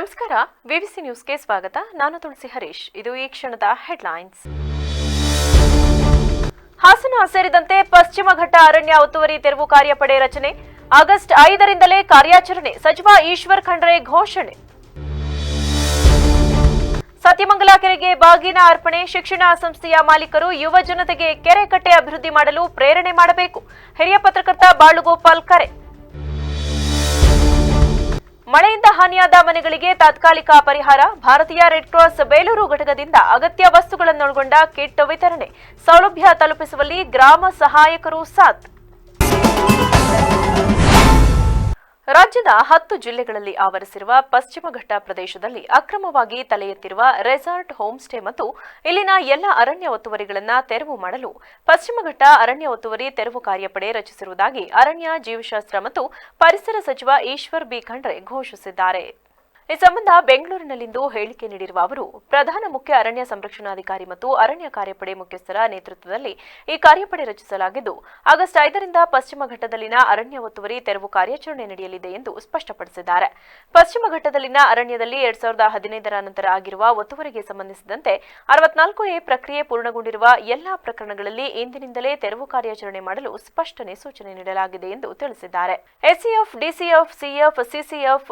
ನಮಸ್ಕಾರ, ವಿವಿಸಿ ನ್ಯೂಸ್ಗೆ ಸ್ವಾಗತ. ನಾನು ತುಳಸಿ ಹರೀಶ್. ಇದು ಈ ಕ್ಷಣದ ಹೆಡ್ಲೈನ್ಸ್. ಹಾಸನ ಸೇರಿದಂತೆ ಪಶ್ಚಿಮ ಘಟ್ಟ ಅರಣ್ಯ ಒತ್ತುವರಿ ತೆರವು ಕಾರ್ಯಪಡೆ ರಚನೆ. ಆಗಸ್ಟ್ 5ರಿಂದಲೇ ಕಾರ್ಯಾಚರಣೆ. ಸಚಿವ ಈಶ್ವರ್ ಖಂಡ್ರೆ ಘೋಷಣೆ. ಸತ್ಯಮಂಗಲ ಕೆರೆಗೆ ಬಾಗಿನ ಅರ್ಪಣೆ. ಶಿಕ್ಷಣ ಸಂಸ್ಥೆಯ ಮಾಲೀಕರು ಯುವ ಜನತೆಗೆ ಕೆರೆ ಕಟ್ಟೆ ಅಭಿವೃದ್ಧಿ ಮಾಡಲು ಪ್ರೇರಣೆ ಮಾಡಬೇಕು. ಹಿರಿಯ ಪತ್ರಕರ್ತ ಬಾಳುಗೋಪಾಲ್ ಕರೆ. ಮಳೆಯಿಂದ ಹಾನಿಯಾದ ಮನೆಗಳಿಗೆ ತಾತ್ಕಾಲಿಕ ಪರಿಹಾರ. ಭಾರತೀಯ ರೆಡ್ ಕ್ರಾಸ್ ಬೇಲೂರು ಘಟಕದಿಂದ ಅಗತ್ಯ ವಸ್ತುಗಳನ್ನೊಳಗೊಂಡ ಕಿಟ್ ವಿತರಣೆ. ಸೌಲಭ್ಯ ತಲುಪಿಸುವಲ್ಲಿ ಗ್ರಾಮ ಸಹಾಯಕರು ಸಾಥ್. ರಾಜ್ಯದ 10 ಜಿಲ್ಲೆಗಳಲ್ಲಿ ಆವರಿಸಿರುವ ಪಶ್ಚಿಮ ಘಟ್ಟ ಪ್ರದೇಶದಲ್ಲಿ ಅಕ್ರಮವಾಗಿ ತಲೆ ಎತ್ತಿರುವ ರೆಸಾರ್ಟ್, ಹೋಮ್ ಸ್ಟೇ ಮತ್ತು ಇಲ್ಲಿನ ಎಲ್ಲ ಅರಣ್ಯ ಒತ್ತುವರಿಗಳನ್ನು ತೆರವು ಮಾಡಲು ಪಶ್ಚಿಮ ಘಟ್ಟ ಅರಣ್ಯ ಒತ್ತುವರಿ ತೆರವು ಕಾರ್ಯಪಡೆ ರಚಿಸಿರುವುದಾಗಿ ಅರಣ್ಯ, ಜೀವಶಾಸ್ತ್ರ ಮತ್ತು ಪರಿಸರ ಸಚಿವ ಈಶ್ವರ್ ಬಿ ಖಂಡ್ರೆ ಘೋಷಿಸಿದ್ದಾರೆ. ಈ ಸಂಬಂಧ ಬೆಂಗಳೂರಿನಲ್ಲಿಂದು ಹೇಳಿಕೆ ನೀಡಿರುವ ಅವರು, ಪ್ರಧಾನ ಮುಖ್ಯ ಅರಣ್ಯ ಸಂರಕ್ಷಣಾಧಿಕಾರಿ ಮತ್ತು ಅರಣ್ಯ ಕಾರ್ಯಪಡೆ ಮುಖ್ಯಸ್ಥರ ನೇತೃತ್ವದಲ್ಲಿ ಈ ಕಾರ್ಯಪಡೆ ರಚಿಸಲಾಗಿದ್ದು, ಆಗಸ್ಟ್ 5ರಿಂದ ಪಶ್ಚಿಮ ಘಟ್ಟದಲ್ಲಿನ ಅರಣ್ಯ ಒತ್ತುವರಿ ತೆರವು ಕಾರ್ಯಾಚರಣೆ ನಡೆಯಲಿದೆ ಎಂದು ಸ್ಪಷ್ಟಪಡಿಸಿದ್ದಾರೆ. ಪಶ್ಚಿಮ ಘಟ್ಟದಲ್ಲಿನ ಅರಣ್ಯದಲ್ಲಿ 2015ರ ನಂತರ ಆಗಿರುವ ಒತ್ತುವರಿಗೆ ಸಂಬಂಧಿಸಿದಂತೆ 64ಎ ಪ್ರಕ್ರಿಯೆ ಪೂರ್ಣಗೊಂಡಿರುವ ಎಲ್ಲಾ ಪ್ರಕರಣಗಳಲ್ಲಿ ಇಂದಿನಿಂದಲೇ ತೆರವು ಕಾರ್ಯಾಚರಣೆ ಮಾಡಲು ಸ್ಪಷ್ಟನೆ ಸೂಚನೆ ನೀಡಲಾಗಿದೆ ಎಂದು ತಿಳಿಸಿದ್ದಾರೆ. ಎಸ್ಸಿಎಫ್, ಡಿಸಿಎಫ್, ಸಿಎಫ್, ಸಿಸಿಎಫ್,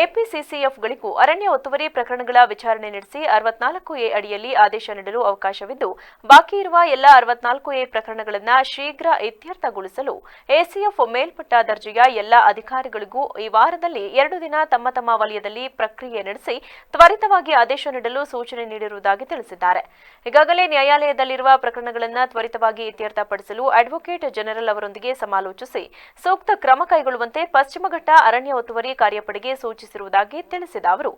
ಎಪಿಸಿಸಿಎಫ್ ಗಳಿಗೂ ಅರಣ್ಯ ಒತ್ತುವರಿ ಪ್ರಕರಣಗಳ ವಿಚಾರಣೆ ನಡೆಸಿ 64ಎ ಅಡಿಯಲ್ಲಿ ಆದೇಶ ನೀಡಲು ಅವಕಾಶವಿದ್ದು, ಬಾಕಿ ಇರುವ ಎಲ್ಲ 64ಎ ಪ್ರಕರಣಗಳನ್ನು ಶೀಘ್ರ ಇತ್ಯರ್ಥಗೊಳಿಸಲು ಎಸಿಎಫ್ ಮೇಲ್ಪಟ್ಟ ದರ್ಜೆಯ ಎಲ್ಲ ಅಧಿಕಾರಿಗಳಿಗೂ ಈ ವಾರದಲ್ಲಿ 2 ದಿನ ತಮ್ಮ ತಮ್ಮ ವಲಯದಲ್ಲಿ ಪ್ರಕ್ರಿಯೆ ನಡೆಸಿ ತ್ವರಿತವಾಗಿ ಆದೇಶ ನೀಡಲು ಸೂಚನೆ ನೀಡಿರುವುದಾಗಿ ತಿಳಿಸಿದ್ದಾರೆ. ಈಗಾಗಲೇ ನ್ಯಾಯಾಲಯದಲ್ಲಿರುವ ಪ್ರಕರಣಗಳನ್ನು ತ್ವರಿತವಾಗಿ ಇತ್ಯರ್ಥಪಡಿಸಲು ಅಡ್ವೊಕೇಟ್ ಜನರಲ್ ಅವರೊಂದಿಗೆ ಸಮಾಲೋಚಿಸಿ ಸೂಕ್ತ ಕ್ರಮ ಕೈಗೊಳ್ಳುವಂತೆ ಪಶ್ಚಿಮ ಘಟ್ಟ ಅರಣ್ಯ ಒತ್ತುವರಿ ಕಾರ್ಯಪಡೆಗೆ ಸೂಚಿಸಿರುವುದಾಗಿ ತಿಳಿಸಿದ ಅವರು,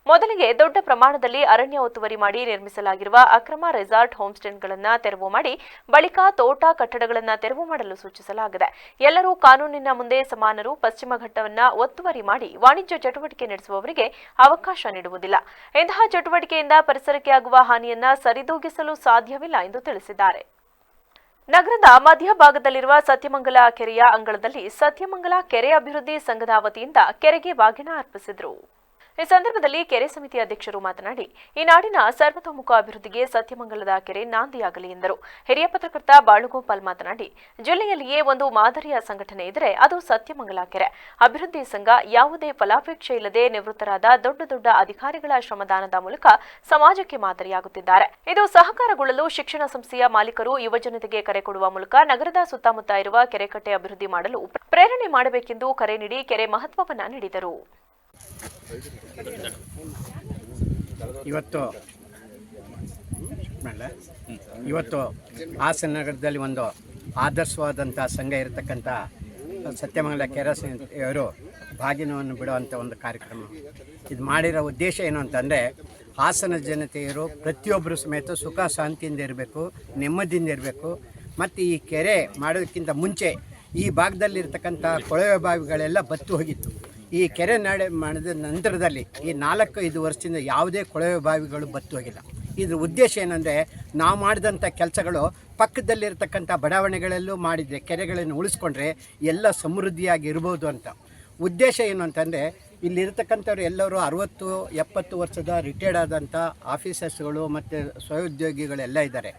ಮೊದಲಿಗೆ ದೊಡ್ಡ ಪ್ರಮಾಣದಲ್ಲಿ ಅರಣ್ಯ ಒತ್ತುವರಿ ಮಾಡಿ ನಿರ್ಮಿಸಲಾಗಿರುವ ಅಕ್ರಮ ರೆಸಾರ್ಟ್, ಹೋಮ್ ಸ್ಟೇಗಳನ್ನು ತೆರವು ಮಾಡಿ ಬಳಿಕ ತೋಟ, ಕಟ್ಟಡಗಳನ್ನು ತೆರವು ಮಾಡಲು ಸೂಚಿಸಲಾಗಿದೆ. ಎಲ್ಲರೂ ಕಾನೂನಿನ ಮುಂದೆ ಸಮಾನರು. ಪಶ್ಚಿಮ ಘಟ್ಟವನ್ನು ಒತ್ತುವರಿ ಮಾಡಿ ವಾಣಿಜ್ಯ ಚಟುವಟಿಕೆ ನಡೆಸುವವರಿಗೆ ಅವಕಾಶ ನೀಡುವುದಿಲ್ಲ. ಇಂತಹ ಚಟುವಟಿಕೆಯಿಂದ ಪರಿಸರಕ್ಕೆ ಆಗುವ ಹಾನಿಯನ್ನ ಸರಿದೂಗಿಸಲು ಸಾಧ್ಯವಿಲ್ಲ ಎಂದು ತಿಳಿಸಿದ್ದಾರೆ. ನಗರದ ಮಧ್ಯಭಾಗದಲ್ಲಿರುವ ಸತ್ಯಮಂಗಲ ಕೆರೆಯ ಅಂಗಳದಲ್ಲಿ ಸತ್ಯಮಂಗಲ ಕೆರೆ ಅಭಿವೃದ್ಧಿ ಸಂಘದ ವತಿಯಿಂದ ಕೆರೆಗೆ ಬಾಗಿನ ಅರ್ಪಿಸಿದರು. ಈ ಸಂದರ್ಭದಲ್ಲಿ ಕೆರೆ ಸಮಿತಿ ಅಧ್ಯಕ್ಷರು ಮಾತನಾಡಿ, ಈ ನಾಡಿನ ಸರ್ವತೋಮುಖ ಅಭಿವೃದ್ಧಿಗೆ ಸತ್ಯಮಂಗಲದ ಕೆರೆ ನಾಂದಿಯಾಗಲಿ ಎಂದರು. ಹಿರಿಯ ಪತ್ರಕರ್ತ ಬಾಳುಗೋಪಾಲ್ ಮಾತನಾಡಿ, ಜಿಲ್ಲೆಯಲ್ಲಿಯೇ ಒಂದು ಮಾದರಿಯ ಸಂಘಟನೆ ಇದ್ದರೆ ಅದು ಸತ್ಯಮಂಗಲ ಕೆರೆ ಅಭಿವೃದ್ಧಿ ಸಂಘ. ಯಾವುದೇ ಫಲಾಪೇಕ್ಷೆ ಇಲ್ಲದೆ ನಿವೃತ್ತರಾದ ದೊಡ್ಡ ದೊಡ್ಡ ಅಧಿಕಾರಿಗಳ ಶ್ರಮದಾನದ ಮೂಲಕ ಸಮಾಜಕ್ಕೆ ಮಾದರಿಯಾಗುತ್ತಿದ್ದಾರೆ. ಇದು ಸಹಕಾರಗೊಳ್ಳಲು ಶಿಕ್ಷಣ ಸಂಸ್ಥೆಯ ಮಾಲೀಕರು ಯುವಜನತೆಗೆ ಕರೆ ಕೊಡುವ ಮೂಲಕ ನಗರದ ಸುತ್ತಮುತ್ತ ಇರುವ ಕೆರೆಕಟ್ಟೆ ಅಭಿವೃದ್ಧಿ ಮಾಡಲು ಪ್ರೇರಣೆ ಮಾಡಬೇಕೆಂದು ಕರೆ ನೀಡಿ ಕೆರೆ ಮಹತ್ವವನ್ನು ನೀಡಿದರು. ಇವತ್ತು ಹಾಸನ ನಗರದಲ್ಲಿ ಒಂದು ಆದರ್ಶವಾದಂಥ ಸಂಘ ಇರತಕ್ಕಂಥ ಸತ್ಯಮಂಗಲ ಕೆರೆ ಸಮಿತಿಯವರು ಬಾಗಿನವನ್ನು ಬಿಡುವಂಥ ಒಂದು ಕಾರ್ಯಕ್ರಮ. ಇದು ಮಾಡಿರೋ ಉದ್ದೇಶ ಏನು ಅಂತಂದರೆ, ಹಾಸನ ಜನತೆಯರು ಪ್ರತಿಯೊಬ್ಬರು ಸಮೇತ ಸುಖ ಶಾಂತಿಯಿಂದ ಇರಬೇಕು, ನೆಮ್ಮದಿಯಿಂದ ಇರಬೇಕು. ಮತ್ತು ಈ ಕೆರೆ ಮಾಡೋದಕ್ಕಿಂತ ಮುಂಚೆ ಈ ಭಾಗದಲ್ಲಿರ್ತಕ್ಕಂಥ ಕೊಳವೆ ಬಾವಿಗಳೆಲ್ಲ ಬತ್ತು ಹೋಗಿತ್ತು. ಈ ಕೆರೆ ಮಾಡಿದ ನಂತರದಲ್ಲಿ ಈ 4-5 ವರ್ಷದಿಂದ ಯಾವುದೇ ಕೊಳವೆ ಬಾವಿಗಳು ಬತ್ತು ಹೋಗಿಲ್ಲ. ಇದ್ರ ಉದ್ದೇಶ ಏನಂದರೆ, ನಾವು ಮಾಡಿದಂಥ ಕೆಲಸಗಳು ಪಕ್ಕದಲ್ಲಿರ್ತಕ್ಕಂಥ ಬಡಾವಣೆಗಳಲ್ಲೂ ಮಾಡಿದರೆ ಕೆರೆಗಳನ್ನು ಉಳಿಸ್ಕೊಂಡ್ರೆ ಎಲ್ಲ ಸಮೃದ್ಧಿಯಾಗಿ ಇರ್ಬೋದು ಅಂತ ಉದ್ದೇಶ. ಏನು ಅಂತಂದರೆ, ಇಲ್ಲಿರ್ತಕ್ಕಂಥವ್ರು ಎಲ್ಲರೂ 60-70 ವರ್ಷದ ರಿಟೈರ್ಡ್ ಆದಂಥ ಆಫೀಸರ್ಸ್ಗಳು ಮತ್ತು ಸ್ವಉದ್ಯೋಗಿಗಳೆಲ್ಲ ಇದ್ದಾರೆ.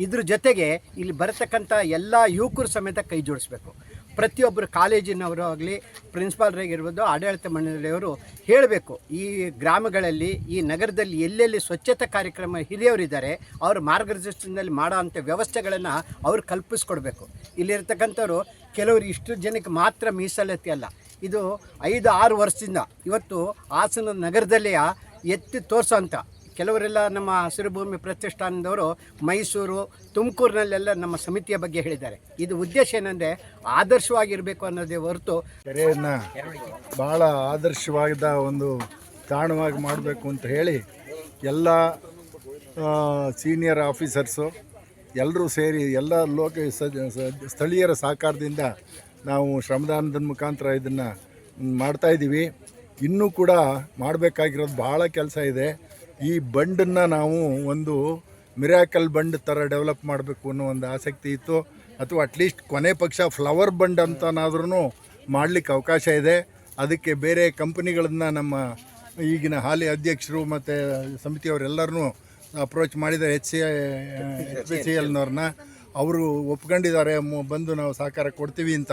ಇದ್ರ ಜೊತೆಗೆ ಇಲ್ಲಿ ಬರತಕ್ಕಂಥ ಎಲ್ಲ ಯುವಕರು ಸಮೇತ ಕೈ ಜೋಡಿಸ್ಬೇಕು. ಪ್ರತಿಯೊಬ್ಬರು ಕಾಲೇಜಿನವರು ಆಗಲಿ, ಪ್ರಿನ್ಸಿಪಾಲ್ರಾಗಿರ್ಬೋದು, ಆಡಳಿತ ಮಂಡಳಿಯವರು ಹೇಳಬೇಕು, ಈ ಗ್ರಾಮಗಳಲ್ಲಿ, ಈ ನಗರದಲ್ಲಿ ಎಲ್ಲೆಲ್ಲಿ ಸ್ವಚ್ಛತಾ ಕಾರ್ಯಕ್ರಮ ಹಿರಿಯವರಿದ್ದಾರೆ ಅವರ ಮಾರ್ಗದರ್ಶನದಲ್ಲಿ ಮಾಡೋ ಅಂಥ ವ್ಯವಸ್ಥೆಗಳನ್ನು ಅವ್ರು ಕಲ್ಪಿಸ್ಕೊಡ್ಬೇಕು. ಇಲ್ಲಿರ್ತಕ್ಕಂಥವ್ರು ಕೆಲವರು ಇಷ್ಟು ಜನಕ್ಕೆ ಮಾತ್ರ ಮೀಸಲಾತಿ ಅಲ್ಲ, ಇದು 5-6 ವರ್ಷದಿಂದ ಇವತ್ತು ಹಾಸನ ನಗರದಲ್ಲೇ ಎತ್ತಿ ತೋರಿಸೋಂಥ ಕೆಲವರೆಲ್ಲ ನಮ್ಮ ಹಸಿರು ಭೂಮಿ ಪ್ರತಿಷ್ಠಾನದವರು ಮೈಸೂರು, ತುಮಕೂರಿನಲ್ಲೆಲ್ಲ ನಮ್ಮ ಸಮಿತಿಯ ಬಗ್ಗೆ ಹೇಳಿದ್ದಾರೆ. ಇದು ಉದ್ದೇಶ ಏನಂದರೆ ಆದರ್ಶವಾಗಿರಬೇಕು ಅನ್ನೋದೇ ಹೊರತು ಕೆರೆಯನ್ನು ಭಾಳ ಆದರ್ಶವಾದ ಒಂದು ತಾಣವಾಗಿ ಮಾಡಬೇಕು ಅಂತ ಹೇಳಿ ಎಲ್ಲ ಸೀನಿಯರ್ ಆಫೀಸರ್ಸು ಎಲ್ಲರೂ ಸೇರಿ ಎಲ್ಲ ಸ್ಥಳೀಯರ ಸಹಕಾರದಿಂದ ನಾವು ಶ್ರಮದಾನದ ಮುಖಾಂತರ ಇದನ್ನು ಮಾಡ್ತಾಯಿದ್ದೀವಿ. ಇನ್ನೂ ಕೂಡ ಮಾಡಬೇಕಾಗಿರೋದು ಭಾಳ ಕೆಲಸ ಇದೆ. ಈ ಬಂಡನ್ನು ನಾವು ಒಂದು ಮಿರಾಕಲ್ ಬಂಡ್ ಥರ ಡೆವಲಪ್ ಮಾಡಬೇಕು ಅನ್ನೋ ಒಂದು ಆಸಕ್ತಿ ಇತ್ತು. ಅಥವಾ ಅಟ್ಲೀಸ್ಟ್ ಕೊನೆ ಪಕ್ಷ ಫ್ಲವರ್ ಬಂಡ್ ಅಂತನಾದ್ರೂ ಮಾಡಲಿಕ್ಕೆ ಅವಕಾಶ ಇದೆ. ಅದಕ್ಕೆ ಬೇರೆ ಕಂಪನಿಗಳನ್ನು ನಮ್ಮ ಈಗಿನ ಹಾಲಿ ಅಧ್ಯಕ್ಷರು ಮತ್ತು ಸಮಿತಿಯವರೆಲ್ಲರನ್ನೂ ಅಪ್ರೋಚ್ ಮಾಡಿದ್ದಾರೆ HPCLನವ್ರನ್ನ. ಅವರು ಒಪ್ಕೊಂಡಿದ್ದಾರೆ ಬಂದು ನಾವು ಸಹಕಾರ ಕೊಡ್ತೀವಿ ಅಂತ.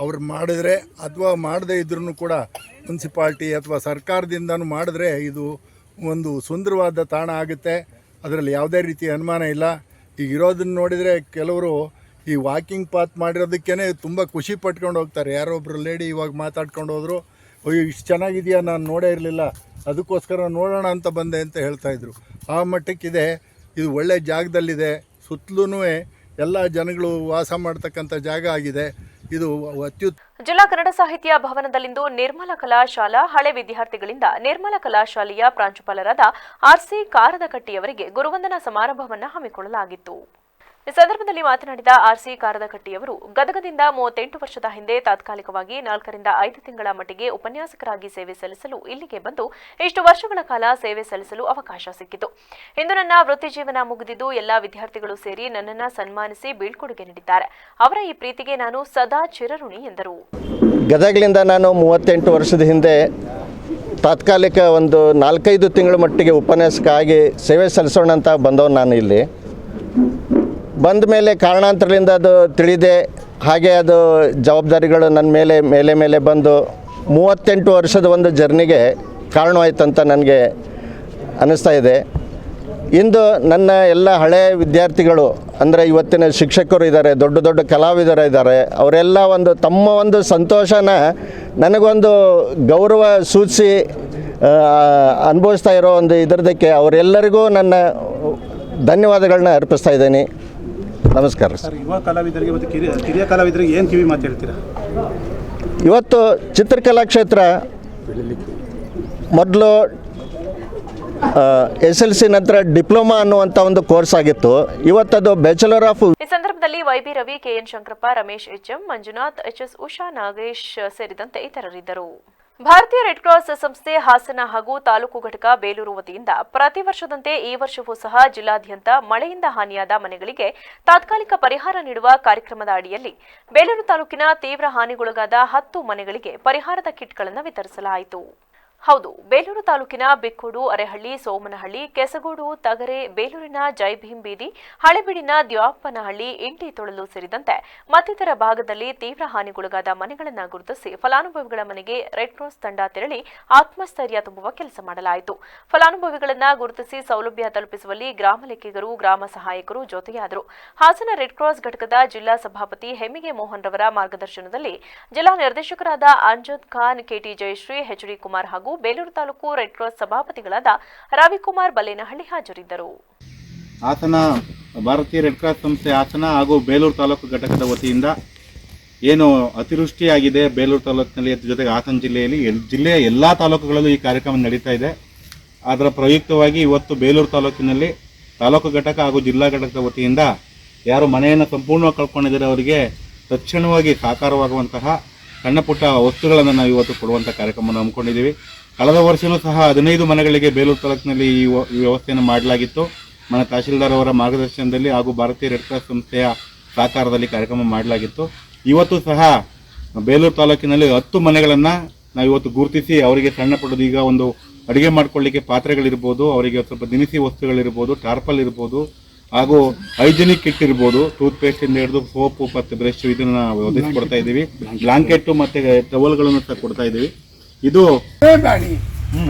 ಅವ್ರು ಮಾಡಿದ್ರೆ ಅಥವಾ ಮಾಡದೇ ಇದ್ರೂ ಕೂಡ ಮುನ್ಸಿಪಾಲ್ಟಿ ಅಥವಾ ಸರ್ಕಾರದಿಂದನೂ ಮಾಡಿದ್ರೆ ಇದು ಒಂದು ಸುಂದರವಾದ ತಾಣ ಆಗುತ್ತೆ. ಅದರಲ್ಲಿ ಯಾವುದೇ ರೀತಿಯ ಅನುಮಾನ ಇಲ್ಲ. ಈಗ ಇರೋದನ್ನು ನೋಡಿದರೆ ಕೆಲವರು ಈ ವಾಕಿಂಗ್ ಪಾತ್ ಮಾಡಿರೋದಕ್ಕೇ ತುಂಬ ಖುಷಿ ಪಟ್ಕೊಂಡು ಹೋಗ್ತಾರೆ. ಯಾರೋ ಒಬ್ಬರು ಲೇಡಿ ಇವಾಗ ಮಾತಾಡ್ಕೊಂಡು ಹೋದರು, ಅಯ್ಯೋ ಇಷ್ಟು ಚೆನ್ನಾಗಿದೆಯಾ, ನಾನು ನೋಡೇ ಇರಲಿಲ್ಲ, ಅದಕ್ಕೋಸ್ಕರ ನೋಡೋಣ ಅಂತ ಬಂದೆ ಅಂತ ಹೇಳ್ತಾಯಿದ್ರು. ಆ ಮಟ್ಟಕ್ಕಿದೆ. ಇದು ಒಳ್ಳೆಯ ಜಾಗದಲ್ಲಿದೆ. ಸುತ್ತಲೂ ಎಲ್ಲ ಜನಗಳು ವಾಸ ಮಾಡ್ತಕ್ಕಂಥ ಜಾಗ ಆಗಿದೆ. ಇದು ಜಿಲ್ಲಾ ಕನ್ನಡ ಸಾಹಿತ್ಯ ಭವನದಲ್ಲಿಂದು ನಿರ್ಮಲ ಕಲಾಶಾಲಾ ಹಳೆ ವಿದ್ಯಾರ್ಥಿಗಳಿಂದ ನಿರ್ಮಲ ಕಲಾಶಾಲೆಯ ಪ್ರಾಂಶುಪಾಲರಾದ RC ಕಾರದಕಟ್ಟಿಯವರಿಗೆ ಗುರುವಂದನಾ ಸಮಾರಂಭವನ್ನು ಹಮ್ಮಿಕೊಳ್ಳಲಾಗಿತ್ತು. ಈ ಸಂದರ್ಭದಲ್ಲಿ ಮಾತನಾಡಿದ RC ಕಾರದಕಟ್ಟಿಯವರು ಗದಗದಿಂದ 38 ವರ್ಷದ ಹಿಂದೆ ತಾತ್ಕಾಲಿಕವಾಗಿ 4 ರಿಂದ 5 ತಿಂಗಳ ಮಟ್ಟಿಗೆ ಉಪನ್ಯಾಸಕರಾಗಿ ಸೇವೆ ಸಲ್ಲಿಸಲು ಇಲ್ಲಿಗೆ ಬಂದು ಇಷ್ಟು ವರ್ಷಗಳ ಕಾಲ ಸೇವೆ ಸಲ್ಲಿಸಲು ಅವಕಾಶ ಸಿಕ್ಕಿತು. ಇಂದು ನನ್ನ ವೃತ್ತಿ ಜೀವನ ಮುಗಿದಿದ್ದು ಎಲ್ಲ ವಿದ್ಯಾರ್ಥಿಗಳು ಸೇರಿ ನನ್ನನ್ನು ಸನ್ಮಾನಿಸಿ ಬೀಳ್ಕೊಡುಗೆ ನೀಡಿದ್ದಾರೆ. ಅವರ ಈ ಪ್ರೀತಿಗೆ ನಾನು ಸದಾ ಚಿರಋಣಿ ಎಂದರು. ಗದಗಲಿಂದ ನಾನು 38 ವರ್ಷದ ಹಿಂದೆ ತಾತ್ಕಾಲಿಕ ಒಂದು 4-5 ತಿಂಗಳ ಮಟ್ಟಿಗೆ ಉಪನ್ಯಾಸಕ ಆಗಿ ಸೇವೆ ಸಲ್ಲಿಸೋಣ ಅಂತ ಬಂದವನು ನಾನು. ಇಲ್ಲಿ ಬಂದ ಮೇಲೆ ಕಾರಣಾಂತರದಿಂದ ಅದು ತಿಳಿದೆ. ಹಾಗೆ ಅದು ಜವಾಬ್ದಾರಿಗಳು ನನ್ನ ಮೇಲೆ ಬಂದು 38 ವರ್ಷದ ಒಂದು ಜರ್ನಿಗೆ ಕಾರಣವಾಯ್ತಂತ ನನಗೆ ಅನ್ನಿಸ್ತಾ ಇದೆ. ಇಂದು ನನ್ನ ಎಲ್ಲ ಹಳೆಯ ವಿದ್ಯಾರ್ಥಿಗಳು ಅಂದರೆ ಇವತ್ತಿನ ಶಿಕ್ಷಕರು ಇದ್ದಾರೆ, ದೊಡ್ಡ ಕಲಾವಿದರು ಇದ್ದಾರೆ, ಅವರೆಲ್ಲ ಒಂದು ತಮ್ಮ ಒಂದು ಸಂತೋಷನ ನನಗೊಂದು ಗೌರವ ಸೂಚಿಸಿ ಅನುಭವಿಸ್ತಾ ಇರೋ ಒಂದು ಇದರದಕ್ಕೆ ಅವರೆಲ್ಲರಿಗೂ ನನ್ನ ಧನ್ಯವಾದಗಳನ್ನ ಅರ್ಪಿಸ್ತಾ ಇದ್ದೀನಿ. ನಮಸ್ಕಾರ ಸರ್. ಯುವ ಕಲಾವಿದರಿಗೆ ಮತ್ತು ಕಿರಿಯ ಕಲಾವಿದರಿಗೆ ಏನು ಕಿವಿ ಮಾತು ಹೇಳ್ತೀರಾ? ಇವತ್ತು ಚಿತ್ರಕಲಾ ಕ್ಷೇತ್ರ ಮೊದಲು SLC ನಂತರ ಡಿಪ್ಲೊಮಾ ಅನ್ನುವಂಥ ಒಂದು ಕೋರ್ಸ್ ಆಗಿತ್ತು. ಇವತ್ತದು ಬ್ಯಾಚುಲರ್ ಆಫ್. ಈ ಸಂದರ್ಭದಲ್ಲಿ YB Ravi, KN Shankarappa, Ramesh HM, Manjunath, HS Usha, Nagesh ಸೇರಿದಂತೆ ಇತರರಿದ್ದರು. ಭಾರತೀಯ ರೆಡ್ ಕ್ರಾಸ್ ಸಂಸ್ಥೆ ಹಾಸನ ಹಾಗೂ ತಾಲೂಕು ಘಟಕ ಬೇಲೂರು ವತಿಯಿಂದ ಪ್ರತಿ ವರ್ಷದಂತೆ ಈ ವರ್ಷವೂ ಸಹ ಜಿಲ್ಲಾದ್ಯಂತ ಮಳೆಯಿಂದ ಹಾನಿಯಾದ ಮನೆಗಳಿಗೆ ತಾತ್ಕಾಲಿಕ ಪರಿಹಾರ ನೀಡುವ ಕಾರ್ಯಕ್ರಮದ ಅಡಿಯಲ್ಲಿ ಬೇಲೂರು ತಾಲೂಕಿನ ತೀವ್ರ ಹಾನಿಗೊಳಗಾದ 10 ಮನೆಗಳಿಗೆ ಪರಿಹಾರದ ಕಿಟ್ಗಳನ್ನು ವಿತರಿಸಲಾಯಿತು. ಹೌದು, ಬೇಲೂರು ತಾಲೂಕಿನ ಬಿಕ್ಕೋಡು, ಅರೆಹಳ್ಳಿ, ಸೋಮನಹಳ್ಳಿ, ಕೆಸಗೋಡು, ತಗರೆ, ಬೇಲೂರಿನ ಜೈ ಭೀಮ್ ಬೀದಿ, ಹಳೆಬೀಡಿನ ದ್ಯಾಪನಹಳ್ಳಿ, ಇಂಟಿ ತೊಳಲು ಸೇರಿದಂತೆ ಮತ್ತಿತರ ಭಾಗದಲ್ಲಿ ತೀವ್ರ ಹಾನಿಗೊಳಗಾದ ಮನೆಗಳನ್ನು ಗುರುತಿಸಿ ಫಲಾನುಭವಿಗಳ ಮನೆಗೆ ರೆಡ್ ಕ್ರಾಸ್ ತಂಡ ತೆರಳಿ ಆತ್ಮಸ್ಥೈರ್ಯ ತುಂಬುವ ಕೆಲಸ ಮಾಡಲಾಯಿತು. ಫಲಾನುಭವಿಗಳನ್ನು ಗುರುತಿಸಿ ಸೌಲಭ್ಯ ತಲುಪಿಸುವಲ್ಲಿ ಗ್ರಾಮ ಲೆಕ್ಕಿಗರು, ಗ್ರಾಮ ಸಹಾಯಕರು ಜೊತೆಯಾದರು. ಹಾಸನ ರೆಡ್ ಕ್ರಾಸ್ ಘಟಕದ ಜಿಲ್ಲಾ ಸಭಾಪತಿ ಹೆಮ್ಮಿಗೆ ಮೋಹನ್ ರವರ ಮಾರ್ಗದರ್ಶನದಲ್ಲಿ ಜಿಲ್ಲಾ ನಿರ್ದೇಶಕರಾದ ಅಂಜದ್ ಖಾನ್, KT ಜಯಶ್ರೀ, HD ಕುಮಾರ್ ಹಾಗೂ ಬೇಲೂರು ತಾಲೂಕು ರೆಡ್ ಕ್ರಾಸ್ ಸಭಾಪತಿಗಳಾದ ರವಿಕುಮಾರ್ ಬಲ್ಲೇನಹಳ್ಳಿ ಹಾಜರಿದ್ದರು. ಹಾಸನ ಭಾರತೀಯ ರೆಡ್ ಕ್ರಾಸ್ ಸಂಸ್ಥೆ ಹಾಸನ ಹಾಗೂ ಬೇಲೂರು ತಾಲೂಕು ಘಟಕದ ವತಿಯಿಂದ ಏನು ಅತಿವೃಷ್ಟಿಯಾಗಿದೆ ಬೇಲೂರು ತಾಲೂಕಿನಲ್ಲಿ ಜೊತೆಗೆ ಹಾಸನ ಜಿಲ್ಲೆಯ ಎಲ್ಲ ತಾಲೂಕುಗಳಲ್ಲೂ ಈ ಕಾರ್ಯಕ್ರಮ ನಡೀತಾ ಇದೆ. ಅದರ ಪ್ರಯುಕ್ತವಾಗಿ ಇವತ್ತು ಬೇಲೂರು ತಾಲೂಕಿನಲ್ಲಿ ತಾಲೂಕು ಘಟಕ ಹಾಗೂ ಜಿಲ್ಲಾ ಘಟಕದ ವತಿಯಿಂದ ಯಾರು ಮನೆಯನ್ನು ಸಂಪೂರ್ಣವಾಗಿ ಕಳ್ಕೊಂಡಿದ್ದಾರೆ ಅವರಿಗೆ ತಕ್ಷಣವಾಗಿ ಸಾಕಾರವಾಗುವಂತಹ ಸಣ್ಣ ಪುಟ್ಟ ವಸ್ತುಗಳನ್ನು ನಾವು ಇವತ್ತು ಕೊಡುವಂಥ ಕಾರ್ಯಕ್ರಮವನ್ನು ಹಮ್ಮಿಕೊಂಡಿದ್ದೀವಿ. ಕಳೆದ ವರ್ಷವೂ ಸಹ 15 ಮನೆಗಳಿಗೆ ಬೇಲೂರು ತಾಲೂಕಿನಲ್ಲಿ ಈ ವ್ಯವಸ್ಥೆಯನ್ನು ಮಾಡಲಾಗಿತ್ತು. ಮನೆ ತಹಶೀಲ್ದಾರ್ ಅವರ ಮಾರ್ಗದರ್ಶನದಲ್ಲಿ ಹಾಗೂ ಭಾರತೀಯ ರೆಡ್ ಕ್ರಾಸ್ ಸಂಸ್ಥೆಯ ಸಹಕಾರದಲ್ಲಿ ಕಾರ್ಯಕ್ರಮ ಮಾಡಲಾಗಿತ್ತು. ಇವತ್ತು ಸಹ ಬೇಲೂರು ತಾಲೂಕಿನಲ್ಲಿ 10 ಮನೆಗಳನ್ನು ನಾವು ಇವತ್ತು ಗುರುತಿಸಿ ಅವರಿಗೆ ಸಣ್ಣ ಪುಟ್ಟದು ಈಗ ಒಂದು ಅಡುಗೆ ಮಾಡ್ಕೊಳ್ಳಿಕ್ಕೆ ಪಾತ್ರೆಗಳಿರ್ಬೋದು, ಅವರಿಗೆ ಸ್ವಲ್ಪ ದಿನಸಿ ವಸ್ತುಗಳಿರ್ಬೋದು, ಟಾರ್ಪಲ್ ಇರ್ಬೋದು, ಹಾಗೂ ಹೈಜಿನಿಕ್ ಕಿಟ್ ಇರ್ಬೋದು, ಟೂತ್ ಪೇಸ್ಟ್ ಇಂದ ಹಿಡಿದು ಸೋಪು ಮತ್ತು ಬ್ರಷ್ ಇದನ್ನ ಒದಗಿಸ್ಕೊಡ್ತಾ ಇದ್ದೀವಿ. ಬ್ಲಾಂಕೆಟ್ಟು ಮತ್ತು ಟವಲ್ಗಳನ್ನು ಸಹ ಕೊಡ್ತಾ ಇದ್ದೀವಿ. ಇದು